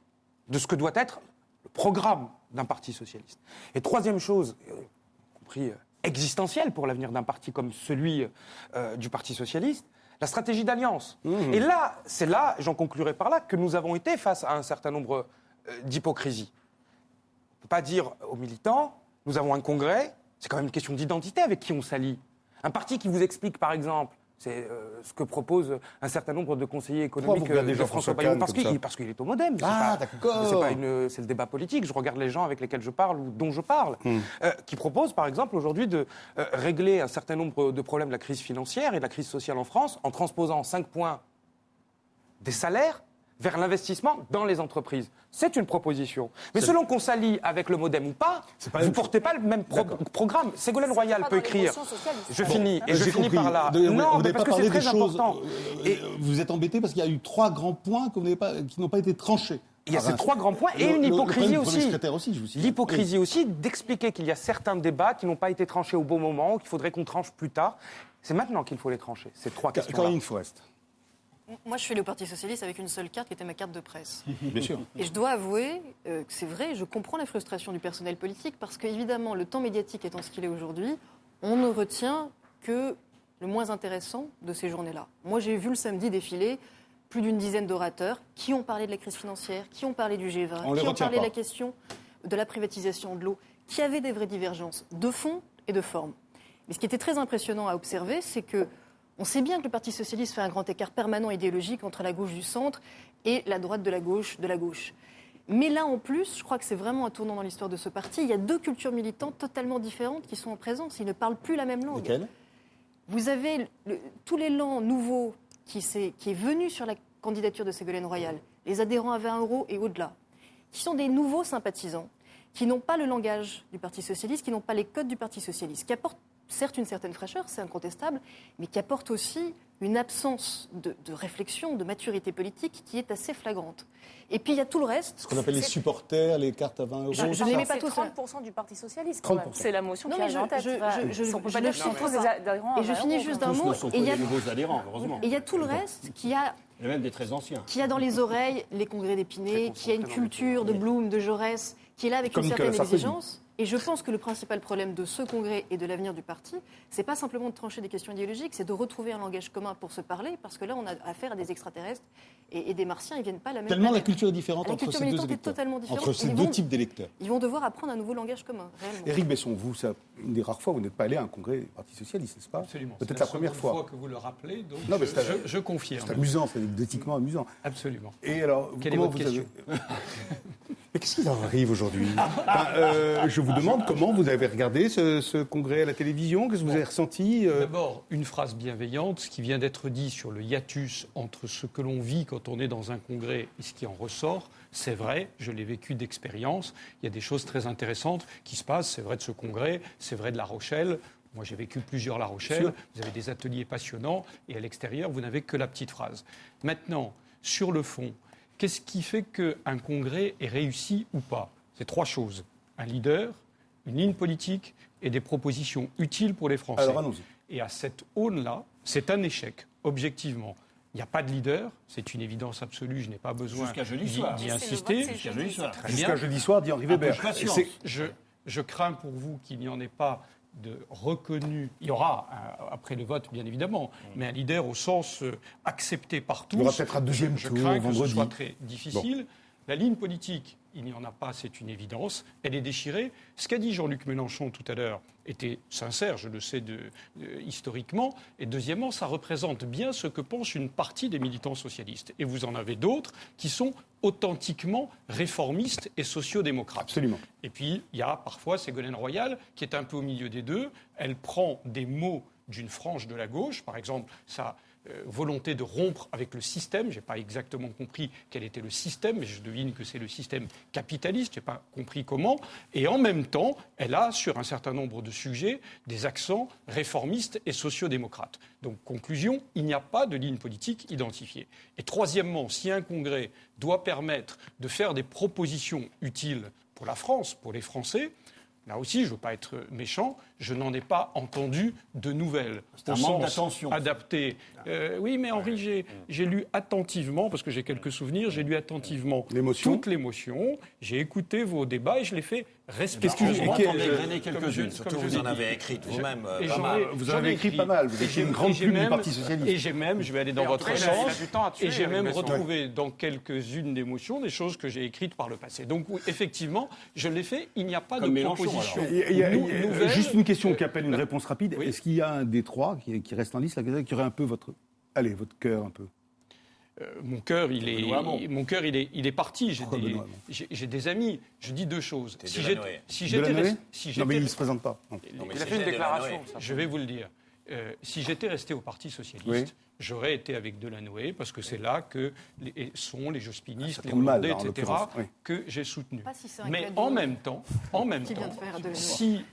K: de ce que doit être le programme d'un parti socialiste. Et 3e chose, y compris existentielle pour l'avenir d'un parti comme celui du Parti socialiste, la stratégie d'alliance. Et là, c'est là, j'en conclurai par là, que nous avons été face à un certain nombre d'hypocrisies. On ne peut pas dire aux militants, nous avons un congrès, c'est quand même une question d'identité avec qui on s'allie. Un parti qui vous explique, par exemple, c'est ce que propose un certain nombre de conseillers économiques de François Bayrou, parce qu'il est au MoDem.
A: D'accord.
K: C'est le débat politique. Je regarde les gens avec lesquels je parle ou dont je parle, qui proposent, par exemple, aujourd'hui de régler un certain nombre de problèmes de la crise financière et de la crise sociale en France en transposant 5 points des salaires vers l'investissement dans les entreprises. C'est une proposition. Mais selon qu'on s'allie avec le MoDem ou pas, vous ne portez pas le même programme. Ségolène Royal peut écrire. Je finis, et je finis par là.
A: Vous n'avez pas parlé des choses.
K: Important.
A: Et vous êtes embêté parce qu'il y a eu 3 grands points qui n'ont pas été tranchés.
K: Il y a ces 3 grands points et une hypocrisie aussi.
A: L'hypocrisie
K: aussi d'expliquer qu'il y a certains débats qui n'ont pas été tranchés au bon moment, ou qu'il faudrait qu'on tranche plus tard. C'est maintenant qu'il faut les trancher, ces 3 questions-là.
A: Corinne Forest.
I: Moi, je suis allée au Parti Socialiste avec une seule carte qui était ma carte de presse.
A: Bien sûr.
I: Et je dois avouer que c'est vrai, je comprends la frustration du personnel politique parce qu'évidemment, le temps médiatique étant ce qu'il est aujourd'hui, on ne retient que le moins intéressant de ces journées-là. Moi, j'ai vu le samedi défiler plus d'une dizaine d'orateurs qui ont parlé de la crise financière, qui ont parlé du G20, qui ont parlé de la question de la privatisation de l'eau, qui avaient des vraies divergences de fond et de forme. Mais ce qui était très impressionnant à observer, c'est que on sait bien que le Parti socialiste fait un grand écart permanent idéologique entre la gauche du centre et la droite de la gauche de la gauche. Mais là, en plus, je crois que c'est vraiment un tournant dans l'histoire de ce parti. Il y a 2 cultures militantes totalement différentes qui sont en présence. Ils ne parlent plus la même langue.
A: Lesquelles ?
I: Vous avez tout l'élan nouveau qui est venu sur la candidature de Ségolène Royal, les adhérents à 20 € et au-delà, qui sont des nouveaux sympathisants, qui n'ont pas le langage du Parti socialiste, qui n'ont pas les codes du Parti socialiste, qui apportent certes une certaine fraîcheur, c'est incontestable, mais qui apporte aussi une absence de réflexion, de maturité politique qui est assez flagrante. Et puis il y a tout le reste.
A: Ce qu'on appelle les supporters, les cartes à 20 €.
I: Je n'aimais pas tout ça.
C: C'est 30% du Parti socialiste.
A: 30%.
C: C'est la motion qui est en tête.
I: Et je finis juste d'un mot.
J: Et il y a des nouveaux adhérents, heureusement.
I: Et il y a tout le reste qui a.
J: Il y a même des très anciens.
I: Qui a dans les oreilles les congrès d'Épinay, qui a une culture de Blum, de Jaurès, qui est là avec une certaine exigence. Et je pense que le principal problème de ce congrès et de l'avenir du parti, c'est pas simplement de trancher des questions idéologiques, c'est de retrouver un langage commun pour se parler, parce que là, on a affaire à des extraterrestres et des martiens, ils viennent pas la même
A: Tellement
I: planète.
A: la culture est différente entre ces 2 électeurs.
I: Est totalement différente.
A: Entre ces 2 types d'électeurs.
I: Ils vont devoir apprendre un nouveau langage commun, réellement.
A: Éric Besson, vous, c'est une des rares fois où vous n'êtes pas allé à un congrès du Parti socialiste, n'est-ce pas ?
L: Absolument.
A: Peut-être la première fois.
L: Que vous le rappelez, donc
A: non, mais
L: je confirme.
A: C'est amusant, c'est anecdotiquement amusant.
L: Absolument.
A: Et alors,
L: quelle est votre question ?
A: Mais qu'est-ce qui arrive aujourd'hui ? Je vous demande comment vous avez regardé ce congrès à la télévision, qu'est-ce que vous avez ressenti
L: D'abord, une phrase bienveillante, ce qui vient d'être dit sur le hiatus entre ce que l'on vit quand on est dans un congrès et ce qui en ressort, c'est vrai, je l'ai vécu d'expérience, il y a des choses très intéressantes qui se passent, c'est vrai de ce congrès, c'est vrai de La Rochelle. Moi, j'ai vécu plusieurs La Rochelle, vous avez des ateliers passionnants, et à l'extérieur, vous n'avez que la petite phrase. Maintenant, sur le fond, qu'est-ce qui fait qu'un congrès est réussi ou pas ? C'est 3 choses. Un leader, une ligne politique et des propositions utiles pour les Français.
A: Alors, allons-y.
L: Et à cette aune-là, c'est un échec, objectivement. Il n'y a pas de leader, c'est une évidence absolue, je n'ai pas besoin d'y insister.
J: Jusqu'à jeudi soir.
A: Jusqu'à jeudi soir, dit Henri Weber.
L: Je crains pour vous qu'il n'y en ait pas de reconnu. Il y aura, après le vote, bien évidemment, mais un leader au sens accepté par tous.
A: Il y aura peut-être un deuxième tour
L: vendredi. Je crains que ce soit très difficile. Bon. La ligne politique, il n'y en a pas, c'est une évidence. Elle est déchirée. Ce qu'a dit Jean-Luc Mélenchon tout à l'heure était sincère, je le sais historiquement. Et deuxièmement, ça représente bien ce que pense une partie des militants socialistes. Et vous en avez d'autres qui sont authentiquement réformistes et sociodémocrates.
A: Absolument.
L: Et puis, il y a parfois Ségolène Royal qui est un peu au milieu des deux. Elle prend des mots d'une frange de la gauche, par exemple, ça... volonté de rompre avec le système. Je n'ai pas exactement compris quel était le système, mais je devine que c'est le système capitaliste. Je n'ai pas compris comment. Et en même temps, elle a, sur un certain nombre de sujets, des accents réformistes et sociodémocrates. Donc, conclusion, il n'y a pas de ligne politique identifiée. Et troisièmement, si un congrès doit permettre de faire des propositions utiles pour la France, pour les Français, là aussi, je ne veux pas être méchant, je n'en ai pas entendu de nouvelles.
J: C'est un manque d'attention.
L: Adapté. Oui, mais Henri, j'ai lu attentivement, parce que j'ai quelques souvenirs, j'ai lu attentivement toute l'émotion, j'ai écouté vos débats et je les fais respecter.
J: J'en ai égrené quelques-unes, surtout vous en avez écrit vous-même pas mal.
A: Vous en avez écrit pas mal, vous êtes une grande plume du Parti socialiste.
L: Et j'ai même, je vais aller dans votre sens, et j'ai même retrouvé dans quelques-unes des motions des choses que j'ai écrites par le passé. Donc effectivement, je l'ai fait, il n'y a pas de proposition nouvelle.
A: Juste une question qui appelle une réponse rapide. Oui. Est-ce qu'il y a un des 3 qui reste en liste, là, qui aurait un peu votre cœur un peu
L: mon cœur, il est parti. J'ai des amis. Je dis 2 choses.
A: Non, mais il ne se présente pas.
K: Il a fait une déclaration.
L: Je vais vous le dire. si j'étais resté au Parti socialiste,
A: Oui.
L: j'aurais été avec Delanoë, parce que c'est là que sont les jospinistes, les
A: tombe mal,
L: Hollandais,
A: là, en
L: etc.,
A: l'occurrence, oui.
L: que j'ai soutenus.
I: Pas si c'est un
L: Mais
I: cadeau
L: en même temps,
I: qui vient de faire à Delanoë.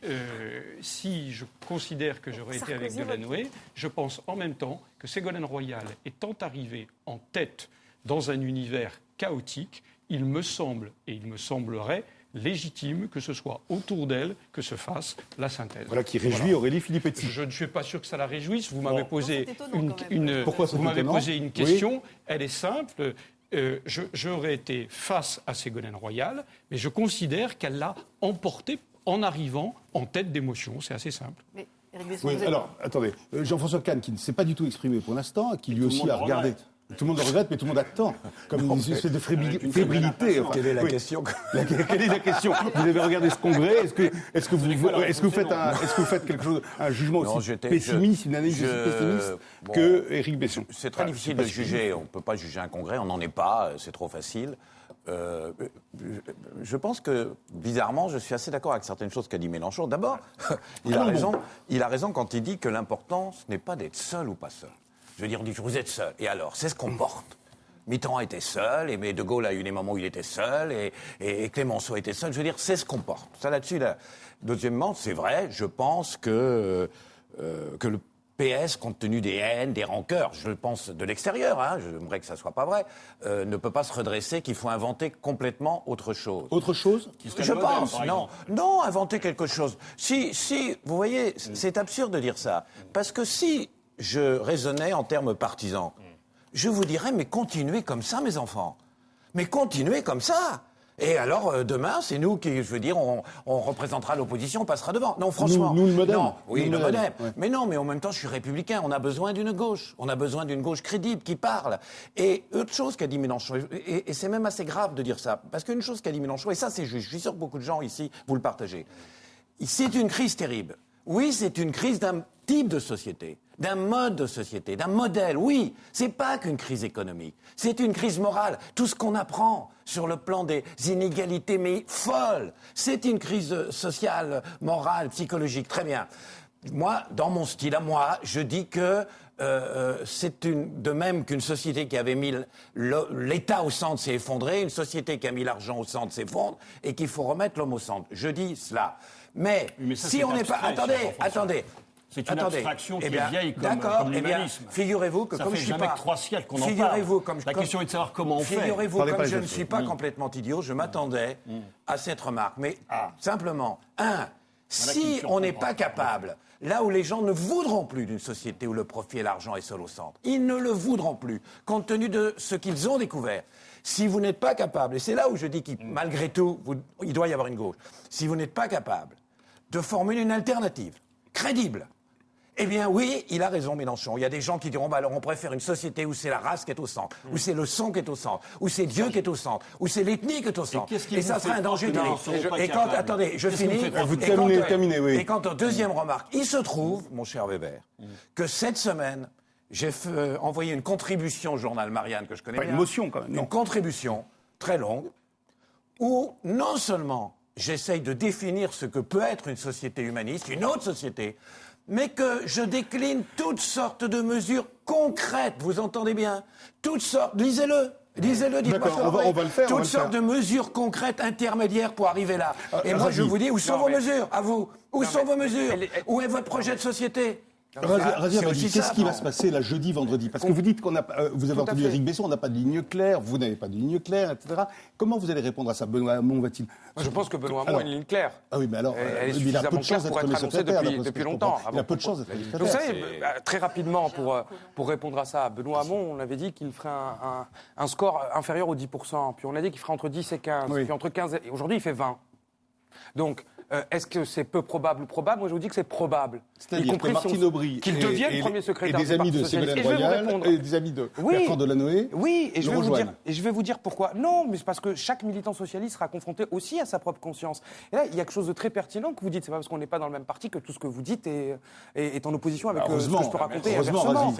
L: si je considère que j'aurais été avec
C: Sarkozy,
L: Delanoë, je pense en même temps que Ségolène Royal étant arrivée en tête dans un univers chaotique, il me semble, et il me semblerait, légitime que ce soit autour d'elle que se fasse la synthèse.
A: Voilà qui réjouit Aurélie Filippetti.
L: Je ne suis pas sûr que ça la réjouisse. Vous m'avez posé
I: c'est étonnant, quand même.
A: Pourquoi c'est
L: vous m'avez
A: étonnant
L: posé une question. Elle est simple. J'aurais été face à Ségolène Royal, mais je considère qu'elle l'a emporté en arrivant en tête d'émotion. C'est assez simple.
I: Mais Éric Besson,
A: Oui,
I: vous êtes-
A: alors, attendez, Jean-François Kahn, qui ne s'est pas du tout exprimé pour l'instant, qui lui aussi a regardé. Tout le monde le regrette, mais tout le monde attend. Comme une espèce de fébrilité. Enfin,
M: Quelle est la
A: oui.
M: question
A: Quelle est la question? Vous avez regardé ce congrès? Est-ce que vous faites quelque chose, un jugement
M: Non,
A: aussi pessimiste, une analyse aussi pessimiste que Éric Besson?
M: C'est très difficile de juger. On ne peut pas juger un congrès, on n'en est pas, c'est trop facile. Je pense que, bizarrement, je suis assez d'accord avec certaines choses qu'a dit Mélenchon. D'abord, il a raison quand il dit que l'important, ce n'est pas d'être seul ou pas seul. Je veux dire, on dit, vous êtes seul. Et alors, c'est ce qu'on porte. Mitterrand était seul, et De Gaulle a eu des moments où il était seul, et Clémenceau était seul. Je veux dire, c'est ce qu'on porte. Ça, là-dessus, là. Deuxièmement, c'est vrai, je pense que le PS, compte tenu des haines, des rancœurs, je le pense de l'extérieur, hein, j'aimerais que ça soit pas vrai, ne peut pas se redresser, qu'il faut inventer complètement autre chose.
A: Autre chose?
M: Je pense, non, inventer quelque chose. Si, vous voyez, c'est absurde de dire ça, parce que si je raisonnais en termes partisans, je vous dirais, mais continuez comme ça, mes enfants. Mais continuez comme ça. Et alors, demain, c'est nous qui, je veux dire, on représentera l'opposition, on passera devant. Non, franchement.
A: Nous, le modem.
M: Non, oui, le modem.
A: Ouais.
M: Mais non, mais en même temps, je suis républicain. On a besoin d'une gauche. On a besoin d'une gauche crédible, qui parle. Et autre chose qu'a dit Mélenchon, et c'est même assez grave de dire ça, parce qu'une chose qu'a dit Mélenchon, et ça, c'est juste, je suis sûr que beaucoup de gens ici, vous le partagez. C'est une crise terrible. Oui, c'est une crise d'un type de société, d'un mode de société, d'un modèle. Oui, c'est pas qu'une crise économique, c'est une crise morale. Tout ce qu'on apprend sur le plan des inégalités, mais folle, c'est une crise sociale, morale, psychologique. Très bien. Moi, dans mon style à moi, je dis que c'est de même qu'une société qui avait mis l'État au centre s'est effondrée, une société qui a mis l'argent au centre s'effondre, et qu'il faut remettre l'homme au centre. Je dis cela. Mais
J: ça,
M: si
J: c'est
M: on n'est pas...
J: abstrait,
M: Attendez.
J: C'est une abstraction qui est vieille comme l'humanisme.
M: Figurez-vous que
J: ça
M: comme
J: fait
M: je suis
J: jamais
M: pas...
J: que 3 siècles qu'on en
M: Figurez-vous
J: parle.
M: comme
J: La question est de savoir comment on fait.
M: Figurez-vous comme je ne suis pas complètement idiot, je m'attendais à cette remarque. Mais simplement, si on n'est pas capable, là où les gens ne voudront plus d'une société où le profit et l'argent est seul au centre, ils ne le voudront plus, compte tenu de ce qu'ils ont découvert. Si vous n'êtes pas capable, et c'est là où je dis qu'il malgré tout, il doit y avoir une gauche, si vous n'êtes pas capable de formuler une alternative crédible, eh bien oui, il a raison Mélenchon. Il y a des gens qui diront, alors on préfère une société où c'est la race qui est au centre, où c'est le son qui est au centre, où c'est Dieu qui est au centre, où c'est l'ethnie qui est au centre. Et ça sera un danger terrible. Et quand, attendez, je finis.
A: Vous terminez, oui.
M: Et quand, deuxième remarque, il se trouve, mon cher Weber, que cette semaine, j'ai envoyé une contribution au journal Marianne, que je connais bien.
A: Une motion, quand même.
M: Une contribution très longue, où non seulement j'essaye de définir ce que peut être une société humaniste, une autre société, mais que je décline toutes sortes de mesures concrètes, vous entendez bien? Toutes sortes, lisez-le, dites-moi.
A: D'accord, on va le faire.
M: Toutes sortes de mesures concrètes intermédiaires pour arriver là. Et moi, je vous dis, où sont vos mesures, à vous? Où sont vos mesures? Où est votre projet de société?
A: Razia m'a dit, qu'est-ce qui va se passer là jeudi, vendredi? Parce que vous dites qu'on a, vous avez entendu Éric Besson, on n'a pas de ligne claire, vous n'avez pas de ligne claire, etc. Comment vous allez répondre à ça? Benoît Hamon va-t-il?
K: Je pense que Benoît Hamon a une ligne claire.
A: Ah oui, mais alors,
K: elle est
A: il a peu
K: suffisamment
A: de chance
K: claire pour
A: d'être
K: être annoncée
A: secrétaire,
K: depuis longtemps.
A: Il a peu de chance d'être
K: Vous
A: secrétaire.
K: savez, très rapidement, pour répondre à ça, Benoît Hamon, on avait dit qu'il ferait un score inférieur aux 10%, puis on a dit qu'il ferait entre 10 et 15, puis entre 15 et... Aujourd'hui, il fait 20. Donc, est-ce que c'est peu probable ou probable? Moi, je vous dis que c'est probable.
A: C'est-à-dire que Martine Aubry
K: qu'il devienne premier secrétaire
A: et des amis de Ségolène Royal et des amis de Bertrand Delanoë.
K: Oui, et je vais vous dire pourquoi. Non, mais c'est parce que chaque militant socialiste sera confronté aussi à sa propre conscience. Et là, il y a quelque chose de très pertinent que vous dites. C'est pas parce qu'on n'est pas dans le même parti que tout ce que vous dites est en opposition avec ce que je peux raconter.
A: Heureusement,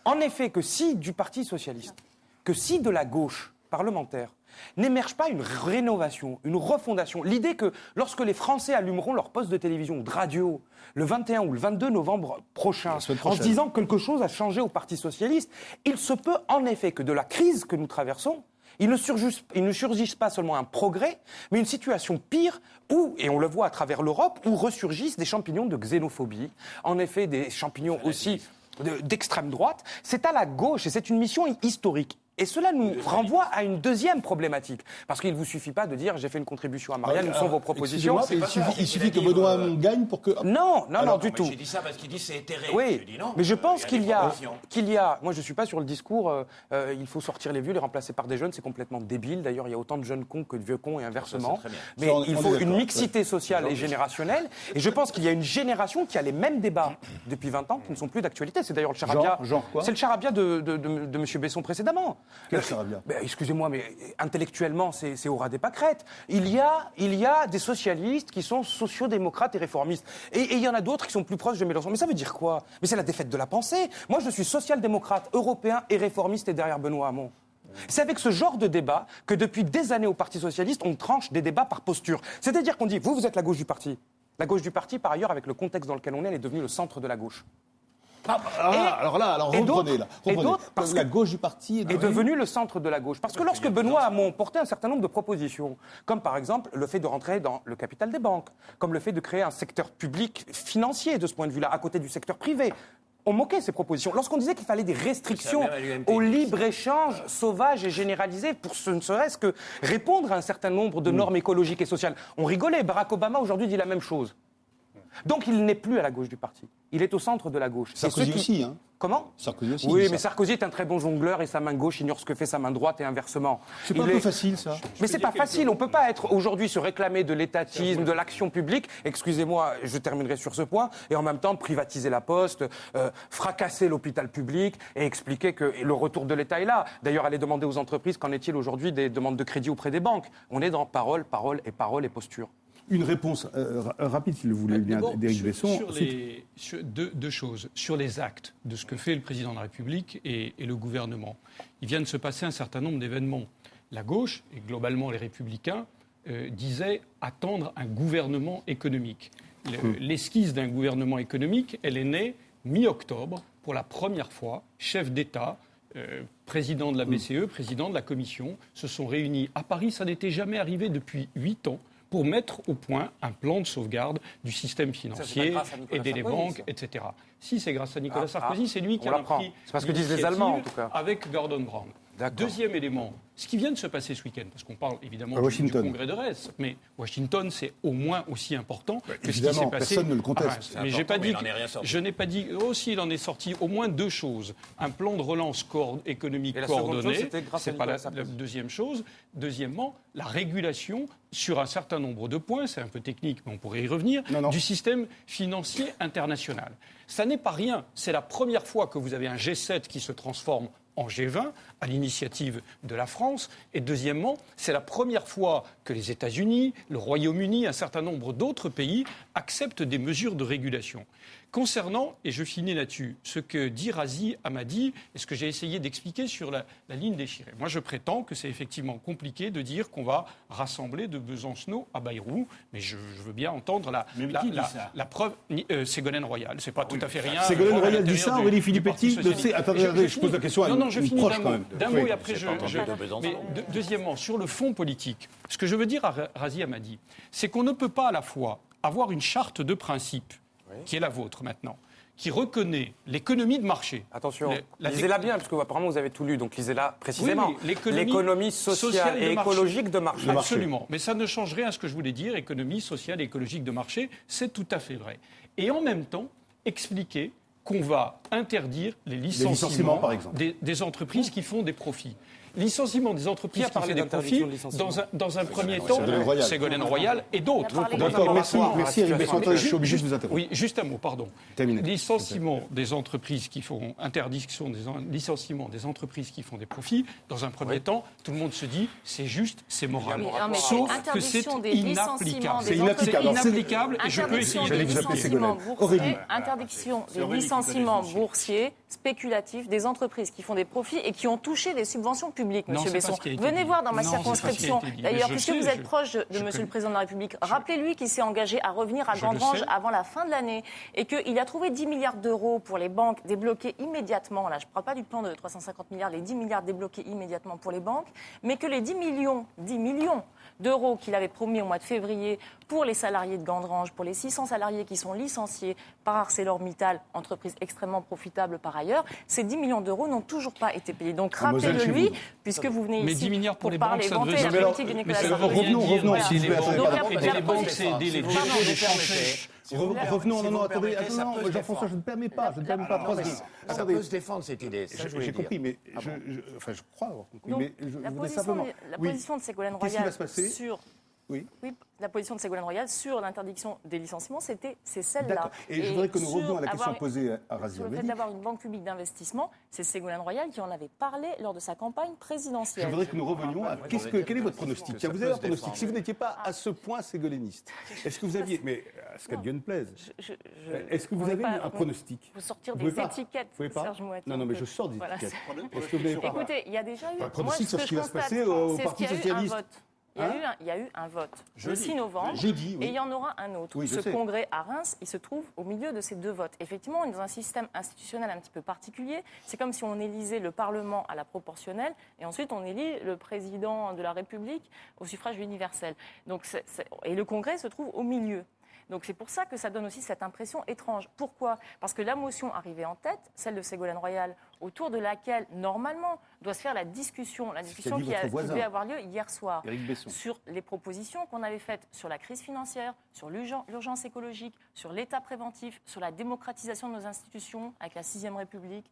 K: En effet, que si du Parti socialiste, que si de la gauche, parlementaire, n'émerge pas une rénovation, une refondation. L'idée que lorsque les Français allumeront leur poste de télévision ou de radio le 21 ou le 22 novembre prochain, en se disant que quelque chose a changé au Parti socialiste, il se peut en effet que de la crise que nous traversons, il ne surgisse pas seulement un progrès, mais une situation pire où, et on le voit à travers l'Europe, où ressurgissent des champignons de xénophobie, en effet des champignons aussi d'extrême droite. C'est à la gauche et c'est une mission historique. Et cela nous renvoie à une deuxième problématique. Parce qu'il ne vous suffit pas de dire « j'ai fait une contribution à Marianne, où sont vos propositions ».
N: Il suffit que Benoît Hamon gagne pour que...
K: Non, du tout.
M: J'ai dit ça parce qu'il dit c'est éthéré.
K: Oui,
M: je dis non.
K: mais je pense qu'il y a... Moi, je ne suis pas sur le discours il faut sortir les vieux, les remplacer par des jeunes, c'est complètement débile. D'ailleurs, il y a autant de jeunes cons que de vieux cons et inversement. Mais il faut une mixité sociale et générationnelle. Et je pense qu'il y a une génération qui a les mêmes débats depuis 20 ans qui ne sont plus d'actualité. C'est d'ailleurs le charabia... C'est le charabia de M. Besson précédemment.
N: Quel charabia ?
K: Excusez-moi, mais intellectuellement, c'est au ras des pâquerettes. Il y a des socialistes qui sont sociodémocrates et réformistes. Et il y en a d'autres qui sont plus proches de Mélenchon. Mais ça veut dire quoi ? Mais c'est la défaite de la pensée. Moi, je suis social-démocrate, européen et réformiste et derrière Benoît Hamon. C'est avec ce genre de débat que depuis des années au Parti socialiste, on tranche des débats par posture. C'est-à-dire qu'on dit, vous êtes la gauche du parti. La gauche du parti, par ailleurs, avec le contexte dans lequel on est, elle est devenue le centre de la gauche.
N: Alors reprenez. Parce que la gauche du parti est
K: devenue le centre de la gauche. Parce que lorsque Benoît Hamon portait un certain nombre de propositions, comme par exemple le fait de rentrer dans le capital des banques, comme le fait de créer un secteur public financier de ce point de vue-là, à côté du secteur privé, on moquait ces propositions. Lorsqu'on disait qu'il fallait des restrictions au libre-échange sauvage et généralisé pour ne serait-ce que répondre à un certain nombre de normes écologiques et sociales, on rigolait. Barack Obama aujourd'hui dit la même chose. Donc il n'est plus à la gauche du parti. Il est au centre de la gauche.
N: Sarkozy aussi, hein.
K: Comment ?
N: Sarkozy aussi.
K: Oui, mais Sarkozy est un très bon jongleur et sa main gauche ignore ce que fait sa main droite et inversement.
N: C'est pas un peu facile, ça ?
K: Mais c'est pas facile. On peut pas être aujourd'hui se réclamer de l'étatisme, de l'action publique. Excusez-moi, je terminerai sur ce point. Et en même temps, privatiser la Poste, fracasser l'hôpital public et expliquer que le retour de l'État est là. D'ailleurs, aller demander aux entreprises qu'en est-il aujourd'hui des demandes de crédit auprès des banques. On est dans parole et posture.
A: Une réponse rapide, si vous voulez bien, d'Éric Besson.
L: Deux choses. Sur les actes de ce que fait le président de la République et le gouvernement. Il vient de se passer un certain nombre d'événements. La gauche, et globalement les Républicains, disaient attendre un gouvernement économique. L'esquisse d'un gouvernement économique, elle est née mi-octobre, pour la première fois, chef d'État, président de la BCE, président de la Commission, se sont réunis à Paris. Ça n'était jamais arrivé depuis 8 ans. Pour mettre au point un plan de sauvegarde du système financier, aider les banques, etc. Si c'est grâce à Nicolas Sarkozy, c'est lui qui a pris.
K: C'est parce que disent les Allemands, en tout cas.
L: Avec Gordon Brown. Deuxième élément, ce qui vient de se passer ce week-end, parce qu'on parle évidemment du congrès de Retz, mais Washington, c'est au moins aussi important que ce qui s'est passé.
N: Personne ne le conteste.
L: Mais je n'ai pas dit. Aussi, il en est sorti au moins deux choses. Un plan de relance économique coordonné. C'est pas la deuxième chose. Deuxièmement, la régulation sur un certain nombre de points, c'est un peu technique, mais on pourrait y revenir, du système financier international. Ça n'est pas rien. C'est la première fois que vous avez un G7 qui se transforme en G20, à l'initiative de la France. Et deuxièmement, c'est la première fois que les États-Unis, le Royaume-Uni, un certain nombre d'autres pays acceptent des mesures de régulation. Concernant, et je finis là-dessus, ce que dit Razi Hammadi et ce que j'ai essayé d'expliquer sur la ligne déchirée. Moi, je prétends que c'est effectivement compliqué de dire qu'on va rassembler de Besancenot à Bayrou, mais je veux bien entendre la preuve. Ségolène Royal, c'est pas tout à fait rien.
N: Ségolène Royal dit ça, Aurélie Filippetti attendez, je pose la question à une proche quand même.
L: D'un mot et après mais deuxièmement, sur le fond politique, ce que je veux dire à Razi Hammadi, c'est qu'on ne peut pas à la fois avoir une charte de principe qui est la vôtre maintenant, qui reconnaît l'économie de marché.
K: Attention, lisez-la bien, parce que apparemment vous avez tout lu, donc lisez-la précisément. Oui, l'économie sociale et écologique de marché.
L: Absolument, mais ça ne change rien à ce que je voulais dire. Économie sociale et écologique de marché, c'est tout à fait vrai. Et en même temps, expliquer qu'on va interdire les licenciements
N: par exemple.
L: Des entreprises qui font des profits. Licenciement des entreprises qui font des profits, dans un premier temps, Ségolène Royal et d'autres.
N: D'accord, merci Éric Besson. Je suis obligé de vous interrompre.
L: Oui, juste un mot, pardon. Licenciement des entreprises qui font, interdiction des licenciements des entreprises qui font des profits, dans un premier temps, tout le monde se dit, c'est juste, c'est moral. Sauf que c'est inapplicable.
N: C'est inapplicable.
L: Et je peux essayer de vous appeler
N: Ségolène.
C: Interdiction des licenciements boursiers spéculatifs des entreprises qui font des profits et qui ont touché des subventions publiques. République,
L: Non,
C: monsieur
L: c'est pas
C: Besson.
L: ce qui a été
C: Venez
L: dit.
C: voir dans ma
L: Non, c'est pas ce qui a
C: circonscription.
L: été dit.
C: D'ailleurs,
L: Mais je
C: puisque
L: sais,
C: vous êtes proche de monsieur
L: connais.
C: le Président de la République, rappelez-lui qu'il s'est engagé à revenir à
L: Je le
C: Gandrange
L: sais.
C: avant la fin de l'année et qu'il a trouvé 10 milliards d'euros pour les banques débloqués immédiatement. Là, je ne parle pas du plan de 350 milliards, les 10 milliards débloqués immédiatement pour les banques, mais que les 10 millions d'euros qu'il avait promis au mois de février pour les salariés de Gandrange, pour les 600 salariés qui sont licenciés par ArcelorMittal, entreprise extrêmement profitable par ailleurs, ces 10 millions d'euros n'ont toujours pas été payés. Donc rappelez-le lui, puisque vous venez
L: Mais
C: ici
L: 10 milliards pour les
C: parler,
L: banques, ça
C: vanter
L: devait
C: la politique de Nicolas Sarkozy.
A: revenons.
L: Aider les
C: Donc,
L: banques,
C: la-
L: aider
C: la
L: les banques,
C: position-
L: c'est aider les
M: Pardon,
L: DG, les
M: je
L: Français.
A: Revenons, non, attendez,
M: permettez, ça peut se
A: Jean-François,
M: défendre.
A: je ne permets pas, 3 secondes.
M: Ça
A: Attendez,
M: peut se défendre, cette idée. C'est ça que je voulais
A: j'ai
M: dire.
A: compris, mais je crois avoir compris,
C: Donc,
A: mais je
C: la
A: voudrais
C: position,
A: simplement...
C: la
A: Oui.
C: position de Ségolène
A: Qu'est-ce qui
C: Royal
A: va se passer
C: sur...
A: Oui.
C: Oui, la position de Ségolène Royal sur l'interdiction des licenciements, c'est celle-là.
A: D'accord. Et je voudrais que nous
C: sur
A: revenions à la question
C: avoir-
A: posée à
C: Sur
A: Razia
C: le fait
A: Mehdi.
C: d'avoir une banque publique d'investissement, c'est Ségolène Royal qui en avait parlé lors de sa campagne
A: Je
C: présidentielle.
A: voudrais que nous revenions à quel est votre pronostic. Tiens, vous avez un pronostic. Si vous n'étiez pas à ce point ségoléniste, est-ce que vous aviez... Mais à ce qu'à Dieu ne plaise. Est-ce que vous avez un pronostic?
C: Vous sortir
A: Vous
C: des
A: pouvez pas.
C: étiquettes,
A: Vous pouvez pas.
C: Serge Moët.
A: Non, mais je sors des
C: Voilà,
A: étiquettes.
C: c'est-
A: Est-ce que vous n'avez pas?
C: Écoutez, il y a déjà eu...
A: Un pronostic sur
C: moi,
A: ce qui va se
C: constate,
A: passer au
C: c'est
A: Parti
C: qu'il y a eu un
A: socialiste.
C: vote. Il y a eu un vote le
A: Jeudi.
C: 6 novembre
A: Jeudi, oui.
C: et il y en aura un autre.
A: Oui, je
C: Ce
A: sais.
C: congrès à Reims, il se trouve au milieu de ces deux votes. Effectivement, on est dans un système institutionnel un petit peu particulier. C'est comme si on élisait le Parlement à la proportionnelle et ensuite on élit le président de la République au suffrage universel. Donc, et le congrès se trouve au milieu. Donc c'est pour ça que ça donne aussi cette impression étrange. Pourquoi? Parce que la motion arrivée en tête, celle de Ségolène Royal, autour de laquelle, normalement, doit se faire la discussion qui devait avoir lieu hier soir, sur les propositions qu'on avait faites sur la crise financière, sur l'urgence écologique, sur l'État préventif, sur la démocratisation de nos institutions avec la 6e République,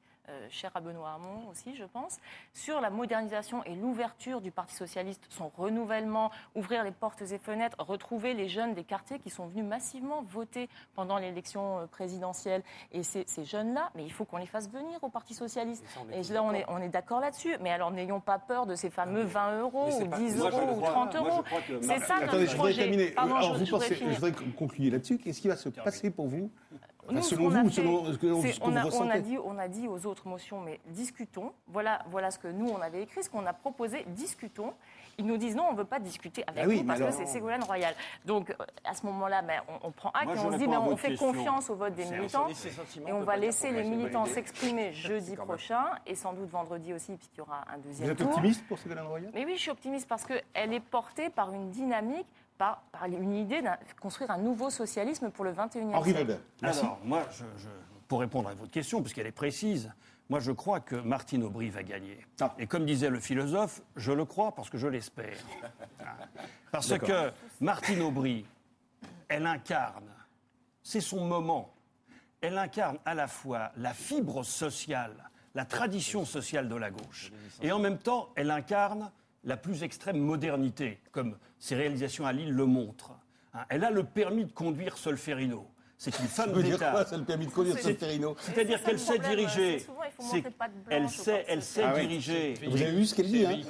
C: cher à Benoît Hamon aussi, je pense, sur la modernisation et l'ouverture du Parti socialiste, son renouvellement, ouvrir les portes et fenêtres, retrouver les jeunes des quartiers qui sont venus massivement voter pendant l'élection présidentielle. Et ces jeunes-là, mais il faut qu'on les fasse venir au Parti socialiste. Et là, on est d'accord là-dessus. Mais alors, n'ayons pas peur de ces fameux 20 euros ou 10 euros ou 30 euros. C'est ça
A: Attendez,
C: notre
A: je voudrais
C: projet.
A: terminer.
C: Pardon,
A: Alors,
C: je
A: voudrais conclure là-dessus. Qu'est-ce qui va se passer pour vous?
C: Nous,
A: selon
C: ce qu'on a
A: vous,
C: fait,
A: selon ce que vous ressentez.
C: on a dit aux autres motions, mais discutons. Voilà ce que nous, on avait écrit, ce qu'on a proposé, discutons. Ils nous disent non, on ne veut pas discuter avec vous parce que c'est Ségolène Royal. Donc, à ce moment-là, on prend acte et on se dit, mais on fait confiance au vote des militants et on va laisser les militants s'exprimer jeudi prochain et sans doute vendredi aussi, puisqu'il y aura un deuxième tour.
A: Vous êtes optimiste pour Ségolène Royal?
C: Mais oui, je suis optimiste parce qu'elle est portée par une dynamique, par une idée de construire un nouveau socialisme pour le 21e
A: Henri
C: siècle.
A: Weber.
J: Alors, moi, pour répondre à votre question, puisqu'elle est précise, moi, je crois que Martine Aubry va gagner. Et comme disait le philosophe, je le crois parce que je l'espère. Parce que Martine Aubry, elle incarne, c'est son moment, elle incarne à la fois la fibre sociale, la tradition sociale de la gauche, et en même temps, elle incarne la plus extrême modernité, comme ses réalisations à Lille le montrent. Elle a le permis de conduire Solferino. C'est une femme
A: dire
J: d'État.
A: quoi, c'est le permis de conduire Solferino?
J: C'est-à-dire qu'elle sait diriger. Elle sait diriger.
A: Vous avez vu ce qu'elle dit, hein?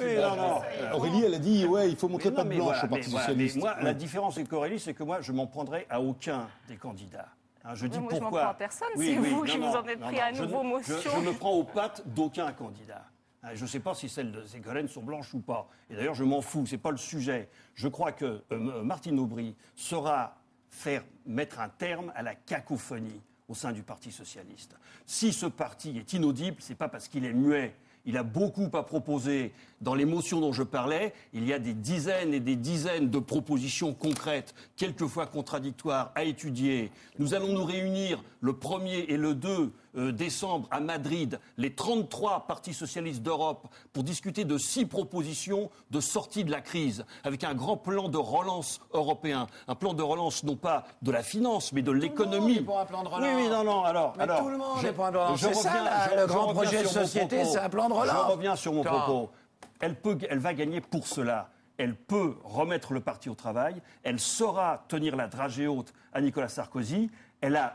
A: Aurélie, elle a dit, ouais, il faut montrer patte blanche au Parti socialiste.
J: Moi, la différence avec Aurélie, c'est que moi, je m'en prendrai à aucun des candidats. Je dis
C: moi,
J: pourquoi.
C: je m'en prends à personne, c'est vous qui vous en êtes pris à nouveau motion.
J: Je me prends aux pattes d'aucun candidat. Je ne sais pas si celles de Ségolène sont blanches ou pas. Et d'ailleurs, je m'en fous, ce n'est pas le sujet. Je crois que Martine Aubry saura mettre un terme à la cacophonie au sein du Parti socialiste. Si ce parti est inaudible, ce n'est pas parce qu'il est muet. Il a beaucoup à proposer. Dans les motions dont je parlais, il y a des dizaines et des dizaines de propositions concrètes, quelquefois contradictoires, à étudier. Nous allons nous réunir le 1er et le 2 décembre à Madrid, les 33 partis socialistes d'Europe, pour discuter de 6 propositions de sortie de la crise, avec un grand plan de relance européen. Un plan de relance non pas de la finance, mais de l'économie.
M: Pour un plan de relance.
J: Oui, non, alors...
M: Mais tout le monde est pour un plan de relance. C'est ça, le grand projet de société, c'est un plan de relance.
J: Je reviens sur mon propos. Elle va gagner pour cela. Elle peut remettre le parti au travail. Elle saura tenir la dragée haute à Nicolas Sarkozy.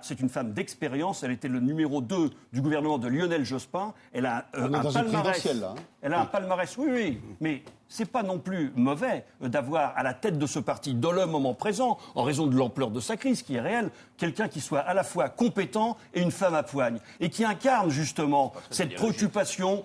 J: c'est une femme d'expérience. Elle était le numéro 2 du gouvernement de Lionel Jospin. Elle a
N: On est dans une présidentielle, là.
J: Elle a un palmarès, oui. Mais c'est pas non plus mauvais d'avoir à la tête de ce parti, dans le moment présent, en raison de l'ampleur de sa crise qui est réelle, quelqu'un qui soit à la fois compétent et une femme à poigne. Et qui incarne justement cette préoccupation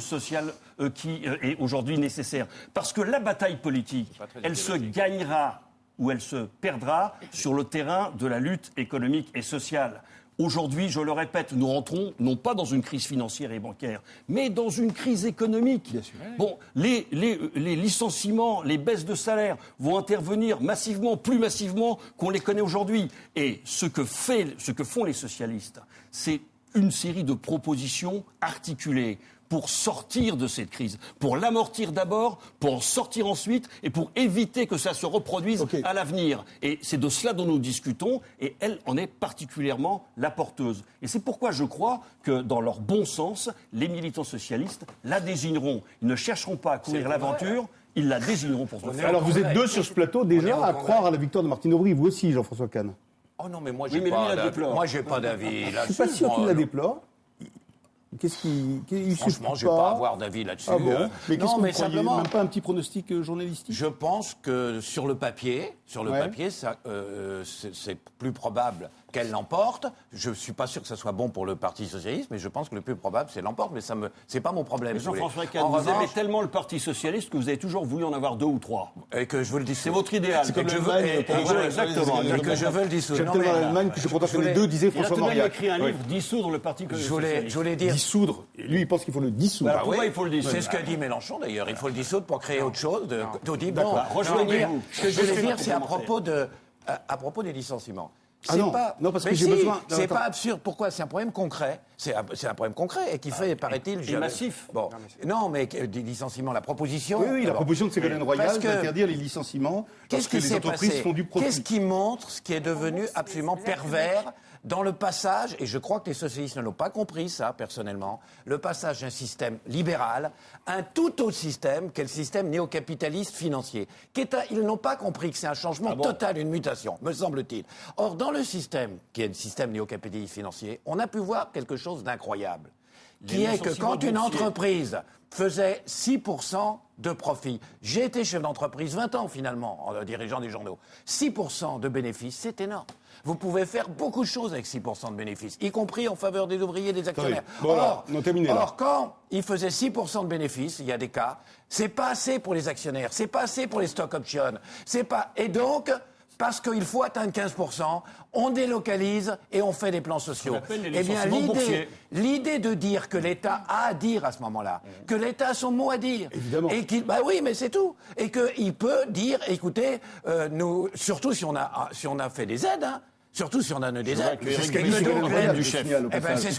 J: sociale qui est aujourd'hui nécessaire. Parce que la bataille politique, elle se gagnera ou elle se perdra sur le terrain de la lutte économique et sociale. Aujourd'hui, je le répète, nous rentrons non pas dans une crise financière et bancaire, mais dans une crise économique. Bien sûr. Bon, les licenciements, les baisses de salaire vont intervenir massivement, plus massivement qu'on les connaît aujourd'hui. Et ce que font les socialistes, c'est une série de propositions articulées pour sortir de cette crise, pour l'amortir d'abord, pour en sortir ensuite et pour éviter que ça se reproduise à l'avenir. Et c'est de cela dont nous discutons et elle en est particulièrement la porteuse. Et c'est pourquoi je crois que dans leur bon sens, les militants socialistes la désigneront. Ils ne chercheront pas à courir l'aventure, ils la désigneront pour ce faire.
A: Alors vous êtes deux sur ce plateau déjà à croire à la victoire de Martine Aubry, vous aussi Jean-François Kahn.
M: Oh non, mais moi j'ai pas d'avis là-dessus.
A: Je suis pas sûr qu'il la déplore.
M: Franchement, je ne vais pas avoir d'avis là-dessus.
A: Ah bon mais qu'est-ce que vous
M: simplement,
A: même pas un petit pronostic journalistique?
M: Je pense que sur le papier, ça, c'est plus probable qu'elle l'emporte. Je ne suis pas sûr que ça soit bon pour le Parti socialiste, mais je pense que le plus probable, c'est l'emporte. Mais c'est pas mon problème.
J: Jean-François Kahn, vous aimez tellement le Parti socialiste que vous avez toujours voulu en avoir 2 ou 3.
M: Et que je veux le dissoudre.
J: C'est votre idéal.
A: C'est comme l'Allemagne.
J: Exactement.
M: Et que je veux le dissoudre.
A: J'aime tellement l'Allemagne que je suis content que les deux disaient François Mauriac.
J: Il a écrit un livre, dissoudre le Parti socialiste.
M: Je voulais dire...
A: Dissoudre. Lui, il pense qu'il faut le dissoudre.
J: Alors pourquoi il faut le dissoudre?
M: C'est ce qu'a dit Mélenchon d'ailleurs. Il faut le dissoudre pour créer autre chose.
J: Rejoignez-vous.
M: Ce que je voulais dire, c'est à propos des licenciements.
A: Non, parce que j'ai besoin...
M: C'est pas absurde. Pourquoi? C'est un problème concret. C'est un problème concret et qui fait, paraît-il...
J: Et massif.
M: Bon. Non, mais des licenciements, la proposition...
A: Oui, la proposition de Ségolène Royal d'interdire les licenciements parce que les entreprises font du profit.
M: Qu'est-ce qui montre ce qui est devenu absolument pervers dans le passage, et je crois que les socialistes ne l'ont pas compris, ça, personnellement, le passage d'un système libéral à un tout autre système qu'est le système néocapitaliste financier. Ils n'ont pas compris que c'est un changement total, une mutation, me semble-t-il. Or, dans le système, qui est le système néocapitaliste financier, on a pu voir quelque chose d'incroyable, qui est que quand une entreprise faisait 6% de profit, j'ai été chef d'entreprise 20 ans finalement, en dirigeant des journaux, 6% de bénéfices, c'est énorme. Vous pouvez faire beaucoup de choses avec 6% de bénéfices, y compris en faveur des ouvriers et des actionnaires. Or, quand ils faisaient 6% de bénéfices, il y a des cas, c'est pas assez pour les actionnaires, c'est pas assez pour les stock options, et donc, parce qu'il faut atteindre 15%, on délocalise et on fait des plans sociaux. Eh bien, l'idée de dire que l'État a à dire à ce moment-là, que l'État a son mot à dire,
A: évidemment,
M: et oui, mais c'est tout, et qu'il peut dire, écoutez, surtout si on a fait des aides. Surtout si on a des aides.
A: C'est ce qu'a dit Ségolène Royal du chef.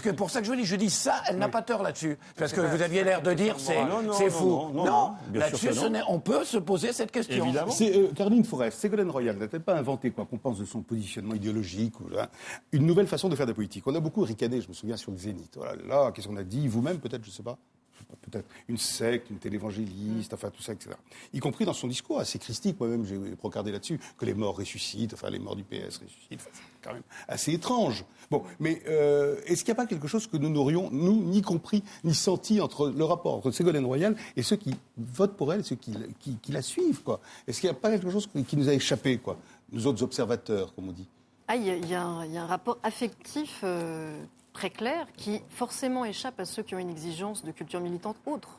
M: C'est pour ça que je dis ça, elle n'a pas tort là-dessus. Parce que vous aviez l'air de dire c'est fou. Non, là-dessus, on peut se poser cette question.
A: Évidemment. Caroline Forest, Ségolène Royal n'a-t-elle pas inventé quoi qu'on pense de son positionnement idéologique une nouvelle façon de faire de la politique? On a beaucoup ricané, je me souviens, sur le Zénith. Voilà, là, qu'est-ce qu'on a dit? Vous-même, peut-être, je ne sais pas. Peut-être une secte, une télévangéliste, enfin tout ça, etc. Y compris dans son discours assez christique, moi-même j'ai procardé là-dessus, que les morts ressuscitent, enfin les morts du PS ressuscitent, enfin, c'est quand même assez étrange. Bon, mais est-ce qu'il n'y a pas quelque chose que nous n'aurions, nous, ni compris, ni senti entre le rapport entre Ségolène Royal et ceux qui votent pour elle, et ceux qui la suivent, quoi? Est-ce qu'il n'y a pas quelque chose qui nous a échappé, quoi, nous autres observateurs, comme on dit?
I: Il y a un rapport affectif très clair qui forcément échappe à ceux qui ont une exigence de culture militante autre.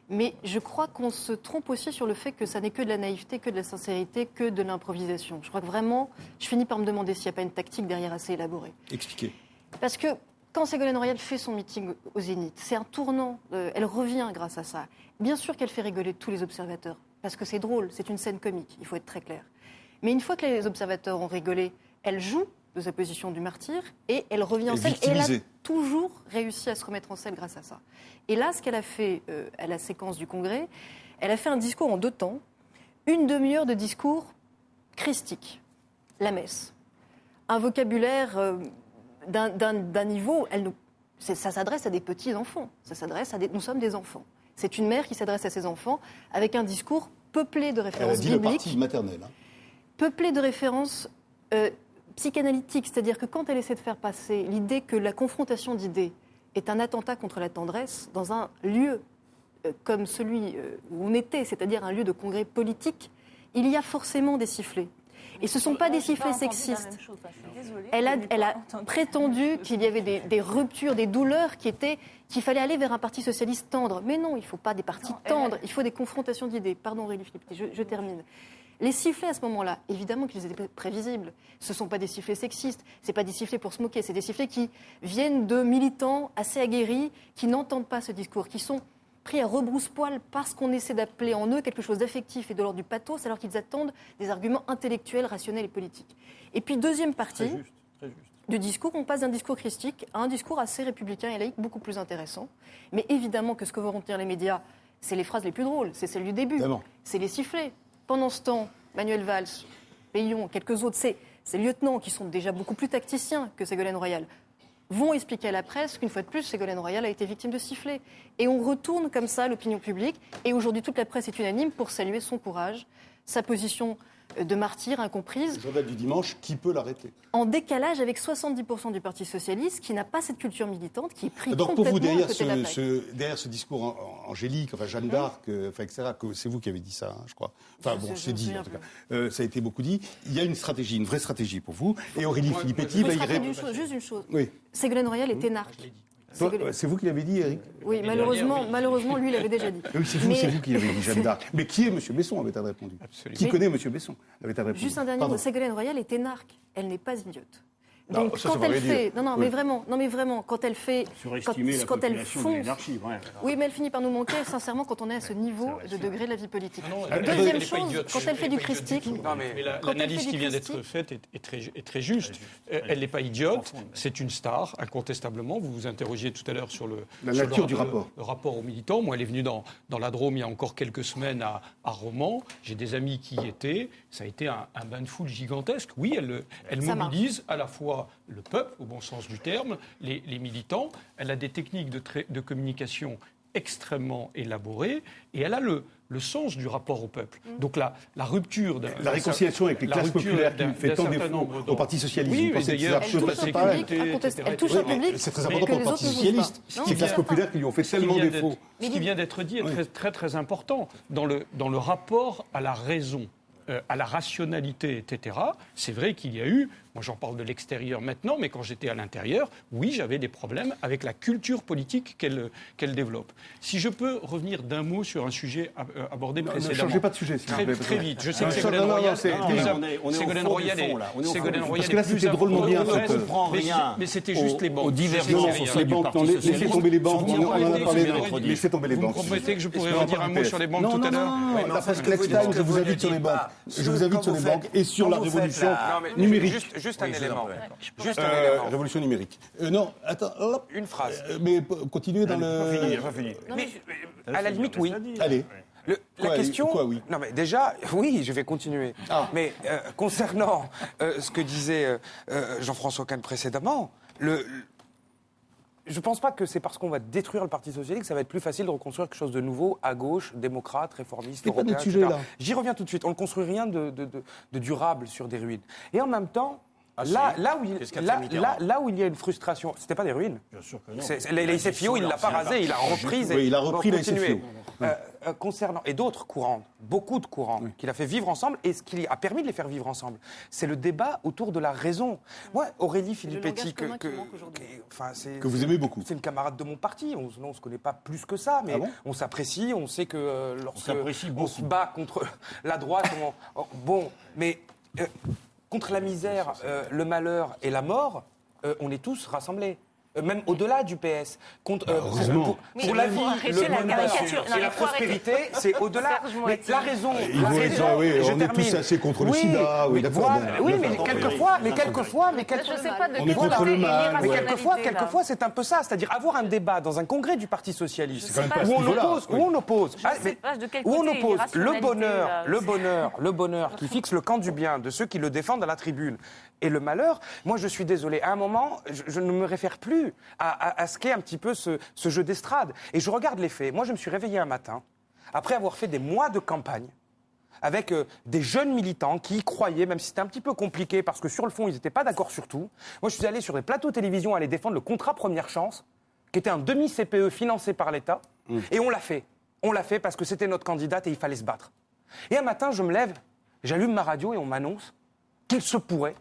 I: Mais je crois qu'on se trompe aussi sur le fait que ça n'est que de la naïveté, que de la sincérité, que de l'improvisation. Je crois que vraiment, je finis par me demander s'il n'y a pas une tactique derrière assez élaborée.
A: Expliquez.
I: Parce que quand Ségolène Royal fait son meeting au Zénith, c'est un tournant, elle revient grâce à ça. Bien sûr qu'elle fait rigoler tous les observateurs, parce que c'est drôle, c'est une scène comique, il faut être très clair. Mais une fois que les observateurs ont rigolé, elle joue de sa position du martyr, et elle revient en scène. Et elle a toujours réussi à se remettre en scène grâce à ça. Et là, ce qu'elle a fait à la séquence du Congrès, elle a fait un discours en 2 temps, une demi-heure de discours christique, la messe. Un vocabulaire d'un niveau, ça s'adresse à des petits-enfants, nous sommes des enfants. C'est une mère qui s'adresse à ses enfants avec un discours peuplé de références bibliques.
A: Elle a dit la partie maternelle.
I: Peuplé de références psychanalytique, c'est-à-dire que quand elle essaie de faire passer l'idée que la confrontation d'idées est un attentat contre la tendresse dans un lieu comme celui où on était, c'est-à-dire un lieu de congrès politique, il y a forcément des sifflets. Et ce ne sont pas des sifflets sexistes. Elle a prétendu qu'il y avait des ruptures, des douleurs qu'il fallait aller vers un parti socialiste tendre. Mais non, il ne faut pas des partis tendres, il faut des confrontations d'idées. Pardon Aurélie Philippe, je termine. Les sifflets à ce moment-là, évidemment qu'ils étaient prévisibles. Ce ne sont pas des sifflets sexistes, ce n'est pas des sifflets pour se moquer, c'est des sifflets qui viennent de militants assez aguerris, qui n'entendent pas ce discours, qui sont pris à rebrousse-poil parce qu'on essaie d'appeler en eux quelque chose d'affectif et de l'ordre du pathos, alors qu'ils attendent des arguments intellectuels, rationnels et politiques. Et puis, deuxième partie du discours, on passe d'un discours christique à un discours assez républicain et laïque, beaucoup plus intéressant. Mais évidemment que ce que vont retenir les médias, c'est les phrases les plus drôles, c'est celles du début, c'est les sifflets. Pendant ce temps, Manuel Valls, Payon, quelques autres, ces lieutenants qui sont déjà beaucoup plus tacticiens que Ségolène Royal, vont expliquer à la presse qu'une fois de plus, Ségolène Royal a été victime de sifflets. Et on retourne comme ça l'opinion publique. Et aujourd'hui, toute la presse est unanime pour saluer son courage, sa position de martyr incomprise.
N: Le journal du dimanche, qui peut l'arrêter?
I: En décalage avec 70% du Parti socialiste, qui n'a pas cette culture militante, qui est pris
N: donc
I: complètement
N: pour vous, derrière
I: à côté de la plaque.
N: derrière ce discours angélique, enfin Jeanne d'Arc, etc., c'est vous qui avez dit ça, je crois. Enfin bon, c'est dit en tout cas. Ça a été beaucoup dit. Il y a une stratégie, une vraie stratégie pour vous. Et Aurélie Filippetti va y répondre.
I: Juste une chose.
N: Oui.
I: Ségolène Royal est énarque.
N: C'est vous qui l'avez dit, Eric?
I: Oui, malheureusement, lui, il l'avait déjà dit.
N: Oui, c'est vous qui l'avez dit, Jeanne d'Arc. Mais qui est M. Besson, avait-elle répondu? Qui connaît M. Besson, avait-elle répondu?
I: Juste un dernier mot, Ségolène Royal est énarque. Elle n'est pas idiote. Donc quand elle fait, mais vraiment, quand elle fait, quand elle fonce, oui, mais elle finit par nous manquer. Sincèrement, quand on est à ce niveau de degré de la vie politique. Deuxième chose, quand elle fait du christique,
L: mais l'analyse qui vient d'être faite est très juste. Elle n'est pas idiote. C'est une star, incontestablement. Vous vous interrogiez tout à l'heure sur
N: la nature du rapport.
L: Le rapport aux militants. Moi, elle est venue dans la Drôme il y a encore quelques semaines à Romans. J'ai des amis qui y étaient. Ça a été un bain de foule gigantesque. Oui, elle mobilise à la fois le peuple, au bon sens du terme, les militants. Elle a des techniques de communication extrêmement élaborées et elle a le sens du rapport au peuple. Donc la rupture...
N: La réconciliation avec les classes populaires qui fait tant défaut au Parti socialiste.
L: Oui, mais d'ailleurs,
I: elle touche un public.
N: C'est très important pour le Parti socialiste. Les classes populaires qui lui ont fait tellement défaut.
L: Ce qui vient d'être dit est très, très important. Dans le rapport à la raison, à la rationalité, etc., c'est vrai qu'il y a eu, moi j'en parle de l'extérieur maintenant, mais quand j'étais à l'intérieur, oui, j'avais des problèmes avec la culture politique qu'elle développe. Si je peux revenir d'un mot sur un sujet abordé précédemment.
N: Ne changez pas de sujet,
L: très vite. Je sais que Ségolène Royal... Ségolène Royal est...
N: Parce que là, c'était drôlement bien.
L: Mais c'était juste les banques.
N: Aux divergences sur les banques. Laissez tomber les banques. On en a parlé. Laissez tomber les banques.
L: Vous me promettez que je pourrais redire un mot sur les banques tout à l'heure?
N: Non, la presse Flex Time, je vous invite sur les banques. Je vous invite sur les banques et sur la révolution numérique.
K: Juste un élément.
N: Révolution numérique. Non, attends.
K: Une phrase.
N: Mais continuez dans le...
K: Mais à la limite, oui.
N: Allez.
K: La question...
N: Quoi, oui.
K: Non, mais déjà, oui, je vais continuer. Mais concernant ce que disait Jean-François Kahn précédemment, je ne pense pas que c'est parce qu'on va détruire le Parti socialiste que ça va être plus facile de reconstruire quelque chose de nouveau à gauche, démocrate, réformiste, européen,
N: pas notre sujet, là.
K: J'y reviens tout de suite. On ne construit rien de durable sur des ruines. Et en même temps, là où il y a une frustration, c'était pas des ruines.
J: Bien sûr que non.
K: L'AICFIO, il l'a pas rasé, il l'a reprise.
N: Oui, il a repris l'AICFIO.
K: Concernant et d'autres courants, beaucoup de courants qu'il a fait vivre ensemble et ce qui a permis de les faire vivre ensemble, c'est le débat autour de la raison. Moi, Aurélie Filippetti, que
N: vous aimez beaucoup,
K: c'est une camarade de mon parti. On se connaît pas plus que ça, mais on s'apprécie. On sait que lorsqu'on se bat contre la droite, mais contre la misère, le malheur et la mort, on est tous rassemblés. Même au-delà du PS. Pour la vie, le bonheur et la prospérité, c'est au-delà. Mais la raison,
N: on est tous assez contre le sida. Oui, d'accord.
K: Oui, mais quelquefois,
N: on est contre le mal.
K: Mais quelquefois, c'est un peu ça. C'est-à-dire avoir un débat dans un congrès du Parti socialiste où on oppose le bonheur qui fixe le camp du bien de ceux qui le défendent à la tribune et le malheur. Moi, je suis désolé. À un moment, je ne me réfère plus à ce qu'est un petit peu ce jeu d'estrade. Et je regarde les faits. Moi, je me suis réveillé un matin, après avoir fait des mois de campagne, avec des jeunes militants qui y croyaient, même si c'était un petit peu compliqué, parce que sur le fond, ils n'étaient pas d'accord sur tout. Moi, je suis allé sur des plateaux télévision aller défendre le contrat Première Chance, qui était un demi-CPE financé par l'État, et on l'a fait. On l'a fait parce que c'était notre candidate et il fallait se battre. Et un matin, je me lève, j'allume ma radio et on m'annonce qu'il se pourrait,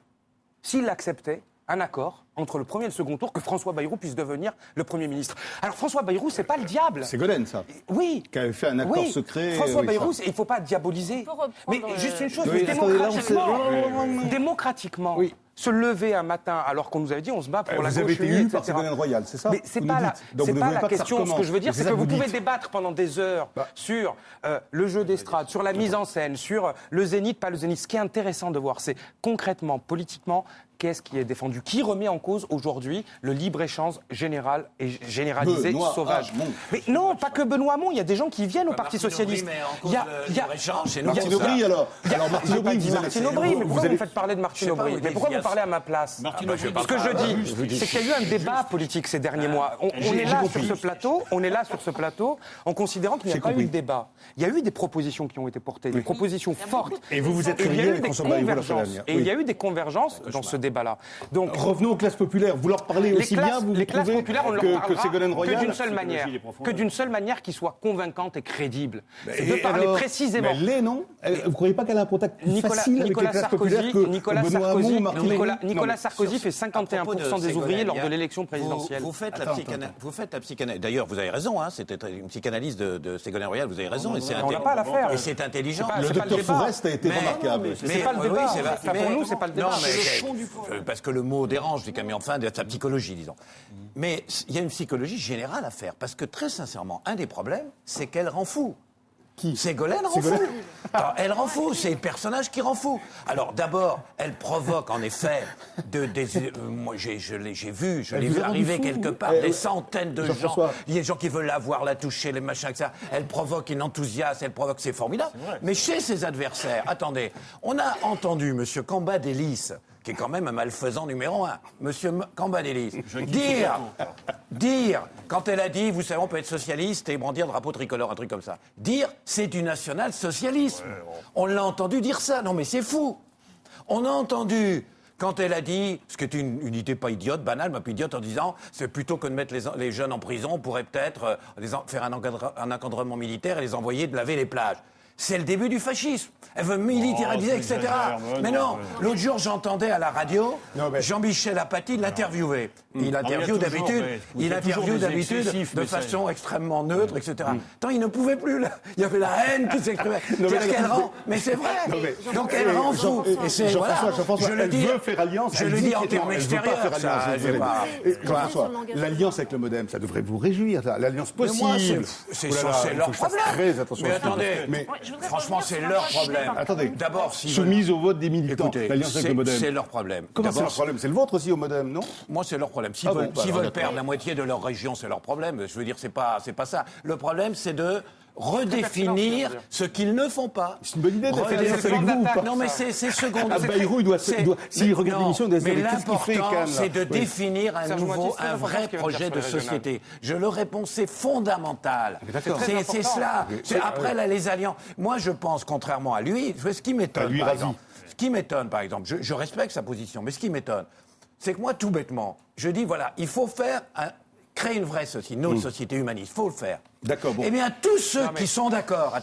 K: s'il acceptait, un accord entre le premier et le second tour, que François Bayrou puisse devenir le Premier ministre. Alors François Bayrou, c'est pas le diable.
N: C'est Ségolène, ça.
K: Oui.
N: Qui avait fait un accord secret.
K: François Bayrou, il ne faut pas diaboliser. Mais juste une chose, démocratiquement, se lever un matin alors qu'on nous avait dit on se bat pour la gauche.
N: Vous avez été élu par Ségolène Royal, c'est ça?
K: Mais c'est pas la question. Ce que je veux dire, c'est que vous pouvez débattre pendant des heures sur le jeu d'estrade, sur la mise en scène, sur le zénith, pas le zénith. Ce qui est intéressant de voir, c'est concrètement, politiquement, qu'est-ce qui est défendu? Qui remet en cause aujourd'hui le libre-échange général et généralisé sauvage? Mais non, pas que Benoît Hamon, il y a des gens qui viennent au Parti Socialiste.
M: Il y a libre-échange, c'est nous.
N: Martine Aubry, alors
K: Martine Aubry, mais pourquoi vous faites parler de Martine Aubry? Mais pourquoi vous parlez à ma place? Ce que je dis, c'est qu'il y a eu un débat politique ces derniers mois. On est là sur ce plateau, en considérant qu'il n'y a pas eu de débat. Il y a eu des propositions qui ont été portées, des propositions fortes.
N: Et vous vous êtes réveillé avec François Bayrou la semaine dernière.
K: Et il y a eu des convergences dans ce débat-là.
N: Donc revenons aux classes populaires. Vous leur parlez aussi bien, vous
K: les classes populaires, on leur parlera
N: Ségolène Royal,
K: que d'une seule manière qui soit convaincante et crédible. C'est de parler précisément.
N: Mais elle l'est, non? Vous ne croyez pas qu'elle a un contact facile avec les classes populaires que Benoît Hamon, Martine Aubry?
K: Nicolas Sarkozy fait 51% des ouvriers lors de l'élection présidentielle.
M: Vous faites la psychanalyse. D'ailleurs, vous avez raison. C'était une psychanalyse de Ségolène Royal. Vous avez raison.
K: On n'a pas à la faire.
M: Et c'est intelligent.
N: Le docteur Forest a été remarquable.
K: C'est pas le débat. Pour nous, c'est pas le débat.
M: Parce que le mot dérange, mais enfin, de sa psychologie, disons. Mais il y a une psychologie générale à faire, parce que très sincèrement, un des problèmes, c'est qu'elle rend fou. Qui? Ségolène rend fou. Alors, elle rend fou, c'est le personnage qui rend fou. Alors d'abord, elle provoque en effet moi je l'ai vu arriver quelque part, des centaines de gens. Il y a des gens qui veulent la voir, la toucher, les machins, etc. Elle provoque une enthousiasme, c'est formidable. Mais chez ses adversaires, attendez, on a entendu M. Cambadélis, qui est quand même un malfaisant numéro 1, Monsieur Cambadélis, dire, quand elle a dit, vous savez, on peut être socialiste et brandir le drapeau tricolore, un truc comme ça, dire, c'est du national-socialisme. On l'a entendu dire ça. Non, mais c'est fou. On a entendu, quand elle a dit, ce qui est une idée pas idiote, banale, mais pas idiote, en disant, c'est plutôt que de mettre les jeunes en prison, on pourrait peut-être faire un encadrement militaire et les envoyer de laver les plages. C'est le début du fascisme. Elle veut militariser, etc. Mais non, l'autre jour, j'entendais à la radio Jean-Michel Apathy l'interviewer. Il interviewe d'habitude de façon extrêmement neutre, etc. Tant il ne pouvait plus, là. Il y avait la haine qui s'exprimait. Mais c'est vrai. Donc elle rend fou. Et c'est,
N: Jean-François, elle veut faire alliance.
M: Je le dis en termes extérieurs.
N: Jean-François, l'alliance avec le MoDem, ça devrait vous réjouir, l'alliance possible.
M: C'est leur problème. Mais attendez. Franchement, c'est leur problème.
N: Attendez,
M: d'abord,
N: soumise au vote des militants, l'alliance avec le MoDem.
M: C'est leur problème.
N: Comment c'est leur problème? C'est le vôtre aussi au MoDem, non?
M: Moi, c'est leur problème. S'ils veulent perdre la moitié de leur région, c'est leur problème. Je veux dire, c'est pas ça. Le problème, c'est de redéfinir ce qu'ils ne font pas.
N: C'est une bonne idée de faire alliance avec vous ou pas?
M: Non, mais c'est secondaire.
N: Bayrou, s'il regarde l'émission, il doit se dire,
M: mais l'important, c'est de définir un vrai projet de société. Je le réponds, c'est fondamental. C'est cela. Après, là, les alliances. Moi, je pense, contrairement à lui, ce qui m'étonne, par exemple, je respecte sa position, mais ce qui m'étonne, c'est que moi, tout bêtement, je dis, voilà, il faut créer une vraie société, une autre société humaniste. Il faut le faire.
N: D'accord. Bon.
M: Eh bien, tous ceux qui sont d'accord,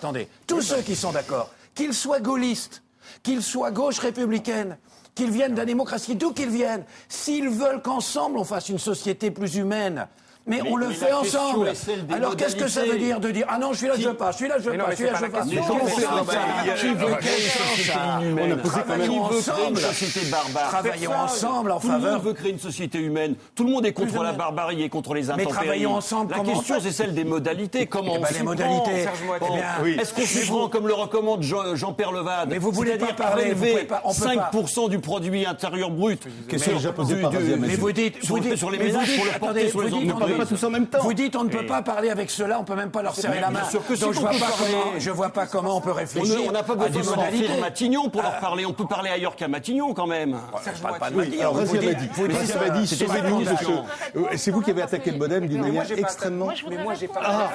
M: qu'ils soient gaullistes, qu'ils soient gauche républicaine, qu'ils viennent de la démocratie, d'où qu'ils viennent, s'ils veulent qu'ensemble on fasse une société plus humaine, mais on le fait ensemble. Alors qu'est-ce que ça veut dire de dire ah non, je suis là, je veux pas, je suis là, je veux pas, je suis là, je veux pas. Qui veut créer une société inhumaine? Travaillons ensemble. Travaillons ensemble en faveur.
O: Tout le monde veut créer une société humaine. Tout le monde est contre la barbarie et contre les intempéries.
M: Mais travaillons ensemble.
O: La question, c'est celle des modalités. Comment on s'y prend?
M: Les modalités.
O: Est-ce qu'on s'y prend comme le recommande Jean-Pierre Levade?
M: Mais vous voulez pas parler.
O: 5% du produit intérieur brut.
N: Question déjà posée par
M: Mais vous dites
O: sur les ménages pour le porter sur les entreprises.
N: pas tous en même temps.
M: Vous dites on ne peut pas parler avec ceux-là, on peut même pas leur serrer la main. Donc je vois pas comment on peut réfléchir.
O: On n'a pas besoin de s'enfuir Matignon pour leur parler. On peut parler ailleurs qu'à Matignon quand même.
N: Pas de Matignon. Alors Razia m'a dit, sauvez-nous de ce... C'est vous qui avez attaqué le modem d'une manière extrêmement...
C: Mais moi, j'ai pas...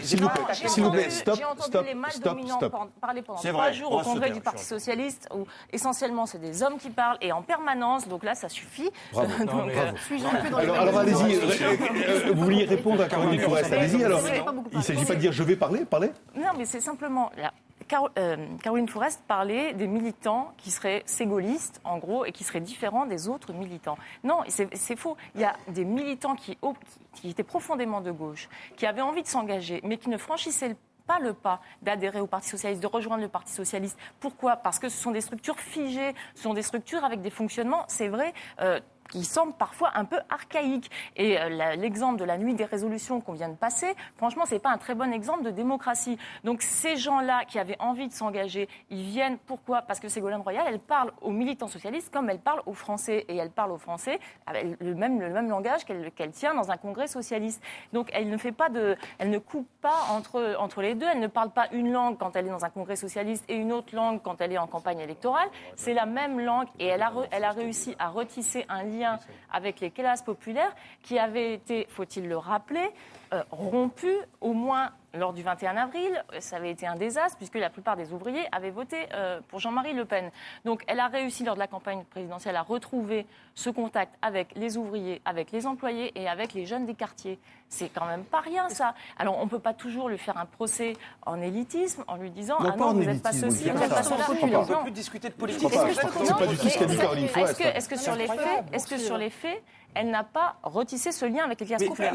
N: S'il vous plaît, stop.
C: Parler pendant 3 jours au congrès du Parti Socialiste, où essentiellement c'est des hommes qui parlent et en permanence, donc là ça suffit.
N: Bravo. Alors allez-y, vous vouliez répondre à Caroline Fourest, allez-y alors. Il ne s'agit pas de dire je vais parler.
C: Non, mais c'est simplement... Caroline Fourest parlait des militants qui seraient ségolistes, en gros, et qui seraient différents des autres militants. Non, c'est faux. Il y a des militants qui étaient profondément de gauche, qui avaient envie de s'engager, mais qui ne franchissaient pas le pas d'adhérer au Parti Socialiste, de rejoindre le Parti Socialiste. Pourquoi ? Parce que ce sont des structures figées, ce sont des structures avec des fonctionnements, c'est vrai, qui semblent parfois un peu archaïques. Et l'exemple de la nuit des résolutions qu'on vient de passer, franchement, c'est pas un très bon exemple de démocratie. Donc ces gens-là qui avaient envie de s'engager, ils viennent, pourquoi ? Parce que Ségolène Royal, elle parle aux militants socialistes comme elle parle aux Français. Et elle parle aux Français avec le même langage qu'elle tient dans un congrès socialiste. Donc elle ne coupe pas entre les deux. Elle ne parle pas une langue quand elle est dans un congrès socialiste et une autre langue quand elle est en campagne électorale. C'est la même langue et elle a réussi à retisser un lien avec les classes populaires qui avaient été, faut-il le rappeler, rompus au moins lors du 21 avril. Ça avait été un désastre puisque la plupart des ouvriers avaient voté pour Jean-Marie Le Pen. Donc elle a réussi lors de la campagne présidentielle à retrouver ce contact avec les ouvriers, avec les employés et avec les jeunes des quartiers. C'est quand même pas rien ça. Alors on ne peut pas toujours lui faire un procès en élitisme en lui disant
N: non,
C: vous n'êtes pas ceci, vous n'êtes pas cela.
K: On ne peut plus discuter de politique.
N: C'est pas du tout ce qu'a dit Caroline Fourest.
C: Est-ce que sur les faits, elle n'a pas retissé ce lien avec les classes populaires?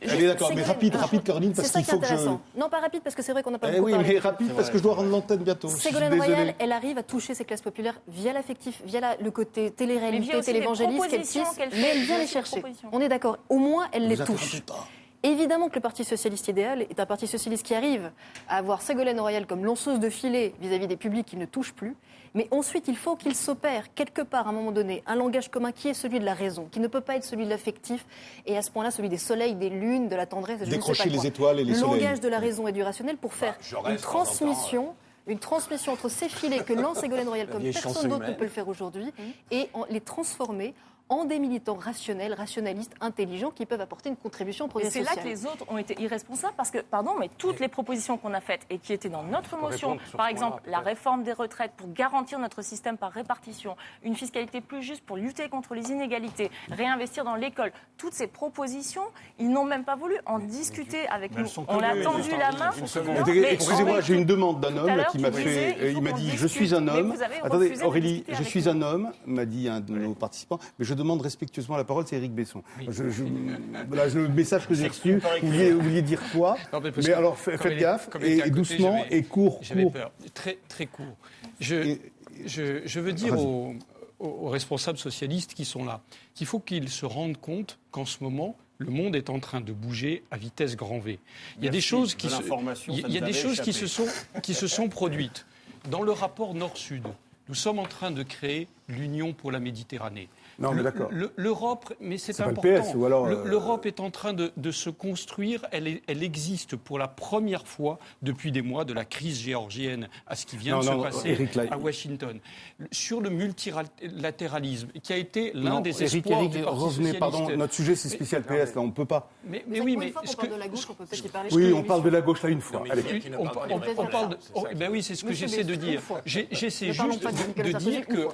N: Allez, d'accord, mais rapide, Caroline, parce qu'il faut que je...
I: Non, pas rapide, parce que c'est vrai qu'on n'a pas
N: beaucoup parlé. Oui, mais rapide, parce que je dois rendre l'antenne bientôt.
I: Ségolène Royal, elle arrive à toucher ces classes populaires via l'affectif, via le côté télé-réalité, télévangéliste qu'elle tisse, mais elle vient les chercher. On est d'accord, au moins elle les touche. Évidemment que le Parti socialiste idéal est un Parti socialiste qui arrive à avoir Ségolène Royal comme lanceuse de filet vis-à-vis des publics qu'il ne touche plus. Mais ensuite, il faut qu'il s'opère quelque part, à un moment donné, un langage commun qui est celui de la raison, qui ne peut pas être celui de l'affectif, et à ce point-là, celui des soleils, des lunes, de la tendresse.
N: Décrocher les étoiles et les soleils.
I: Le langage de la raison et du rationnel pour faire une transmission entre ces filets que lance Ségolène Royal comme personne d'autre ne peut le faire aujourd'hui, et les transformer en des militants rationnels, rationalistes, intelligents, qui peuvent apporter une contribution au progrès social.
C: Et c'est là que les autres ont été irresponsables, parce que, mais toutes les propositions qu'on a faites et qui étaient dans notre motion, par exemple la réforme des retraites pour garantir notre système par répartition, une fiscalité plus juste pour lutter contre les inégalités, réinvestir dans l'école, toutes ces propositions, ils n'ont même pas voulu en discuter avec nous. On a tendu la main.
N: Excusez-moi, j'ai une demande d'un homme qui m'a fait... Il m'a dit, je suis un homme. Attendez, Aurélie, je suis un homme, m'a dit un de nos participants, mais je demande respectueusement la parole, c'est Éric Besson. Voilà, le message que j'ai reçu, vous vouliez dire quoi? Mais alors faites gaffe, et doucement, et court.
L: J'avais peur. Très, très court. Je veux dire aux responsables socialistes qui sont là qu'il faut qu'ils se rendent compte qu'en ce moment, le monde est en train de bouger à vitesse grand V. Il y a des choses qui se sont produites. Dans le rapport Nord-Sud, nous sommes en train de créer l'Union pour la Méditerranée.
N: Non, mais d'accord.
L: L'Europe, mais c'est important.
N: Pas le PS, ou alors,
L: l'Europe est en train de se construire. Elle existe pour la première fois depuis des mois, de la crise géorgienne à ce qui vient de se passer à Washington. Sur le multilatéralisme, qui a été l'un des espoirs du Parti
N: revenez, pardon, notre sujet c'est spécial PS, là, on ne peut pas.
I: Mais oui, mais... On parle de la gauche, on peut peut-être y parler.
N: Oui, on parle de la gauche là une fois.
L: On parle de... Ben oui, c'est ce que j'essaie de dire. J'essaie juste de dire que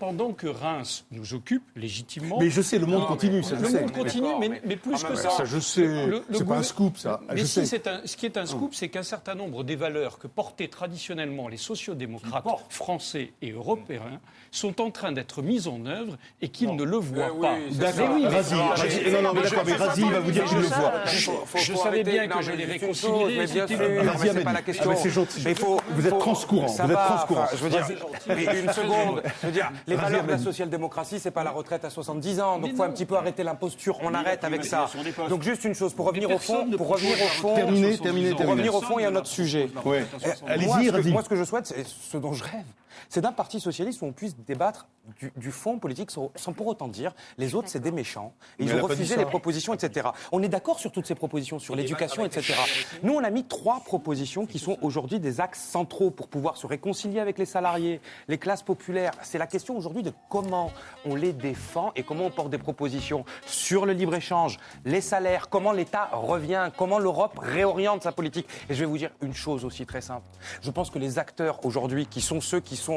L: pendant que Reims nous occupe, légitimement.
N: Mais je sais, le monde continue, ça je sais.
L: Le monde continue, mais plus que ça.
N: Ça je sais, c'est pas un scoop ça.
L: Mais si, ce qui est un scoop, c'est qu'un certain nombre des valeurs que portaient traditionnellement les sociodémocrates français et européens sont en train d'être mises en œuvre et qu'ils ne le voient pas.
N: D'accord, Razi, Razi va vous dire qu'il le voit.
L: Je savais bien que je les réconcilierais.
K: Razi, c'est pas la question.
N: C'est gentil. Vous êtes transcourant.
K: Je veux dire, une seconde. Je veux dire, les valeurs de la social-démocratie, c'est pas la la retraite à 70 ans. Donc il faut un petit peu arrêter l'imposture. On arrête avec ça. Donc juste une chose, pour revenir au fond,
N: Terminez.
K: revenir au fond, il y a un autre sujet.
N: Ouais.
K: Allez-y. Moi, ce que je souhaite, c'est ce dont je rêve. C'est d'un parti socialiste où on puisse débattre du fond politique sans pour autant dire les autres, c'est des méchants. Et ils ont refusé les propositions, etc. On est d'accord sur toutes ces propositions, sur l'éducation, etc. Nous, on a mis 3 propositions qui sont aujourd'hui des axes centraux pour pouvoir se réconcilier avec les salariés, les classes populaires. C'est la question aujourd'hui de comment on les défend et comment on porte des propositions sur le libre-échange, les salaires, comment l'État revient, comment l'Europe réoriente sa politique. Et je vais vous dire une chose aussi très simple. Je pense que les acteurs aujourd'hui, qui sont ceux qui sont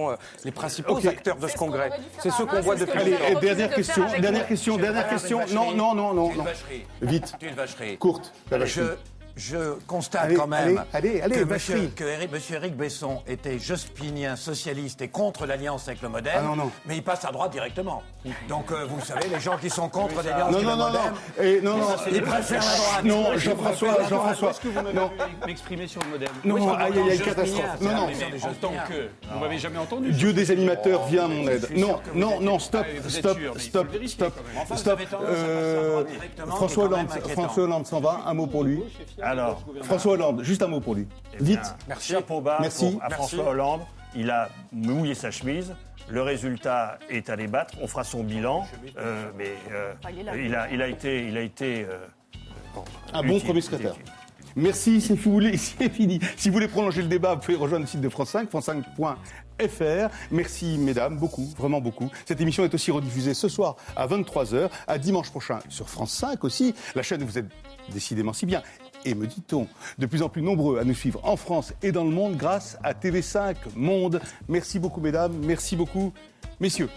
K: les principaux acteurs de ce congrès, c'est ceux qu'on voit depuis longtemps.
N: Allez, dernière question. Non. Vite. Courte.
M: Je constate quand même
N: que
M: monsieur Éric Besson était jospinien, socialiste et contre l'alliance avec le MoDem, mais il passe à droite directement. Donc, vous savez, les gens qui sont contre l'alliance avec le MoDem, ils préfèrent la droite.
N: Non, Jean-François.
L: Est-ce que vous m'avez m'exprimer sur le MoDem?
N: Non, aïe, catastrophe. Non.
L: En tant que... Vous m'avez jamais entendu?
N: Dieu des animateurs, viens à mon aide. Non, stop. François Hollande s'en va, un mot pour lui.
P: Alors,
N: François Hollande, juste un mot pour lui. Vite.
P: Chapeau bas à François Hollande. Il a mouillé sa chemise. Le résultat est à débattre. On fera son bilan. Mais il a été
N: un bon premier secrétaire. Merci, c'est fini. Si vous voulez prolonger le débat, vous pouvez rejoindre le site de France 5, france5.fr. Merci, mesdames, beaucoup, vraiment beaucoup. Cette émission est aussi rediffusée ce soir à 23h, à dimanche prochain sur France 5 aussi. La chaîne où vous êtes décidément si bien. Et me dit-on, de plus en plus nombreux à nous suivre en France et dans le monde grâce à TV5 Monde. Merci beaucoup, mesdames. Merci beaucoup, messieurs.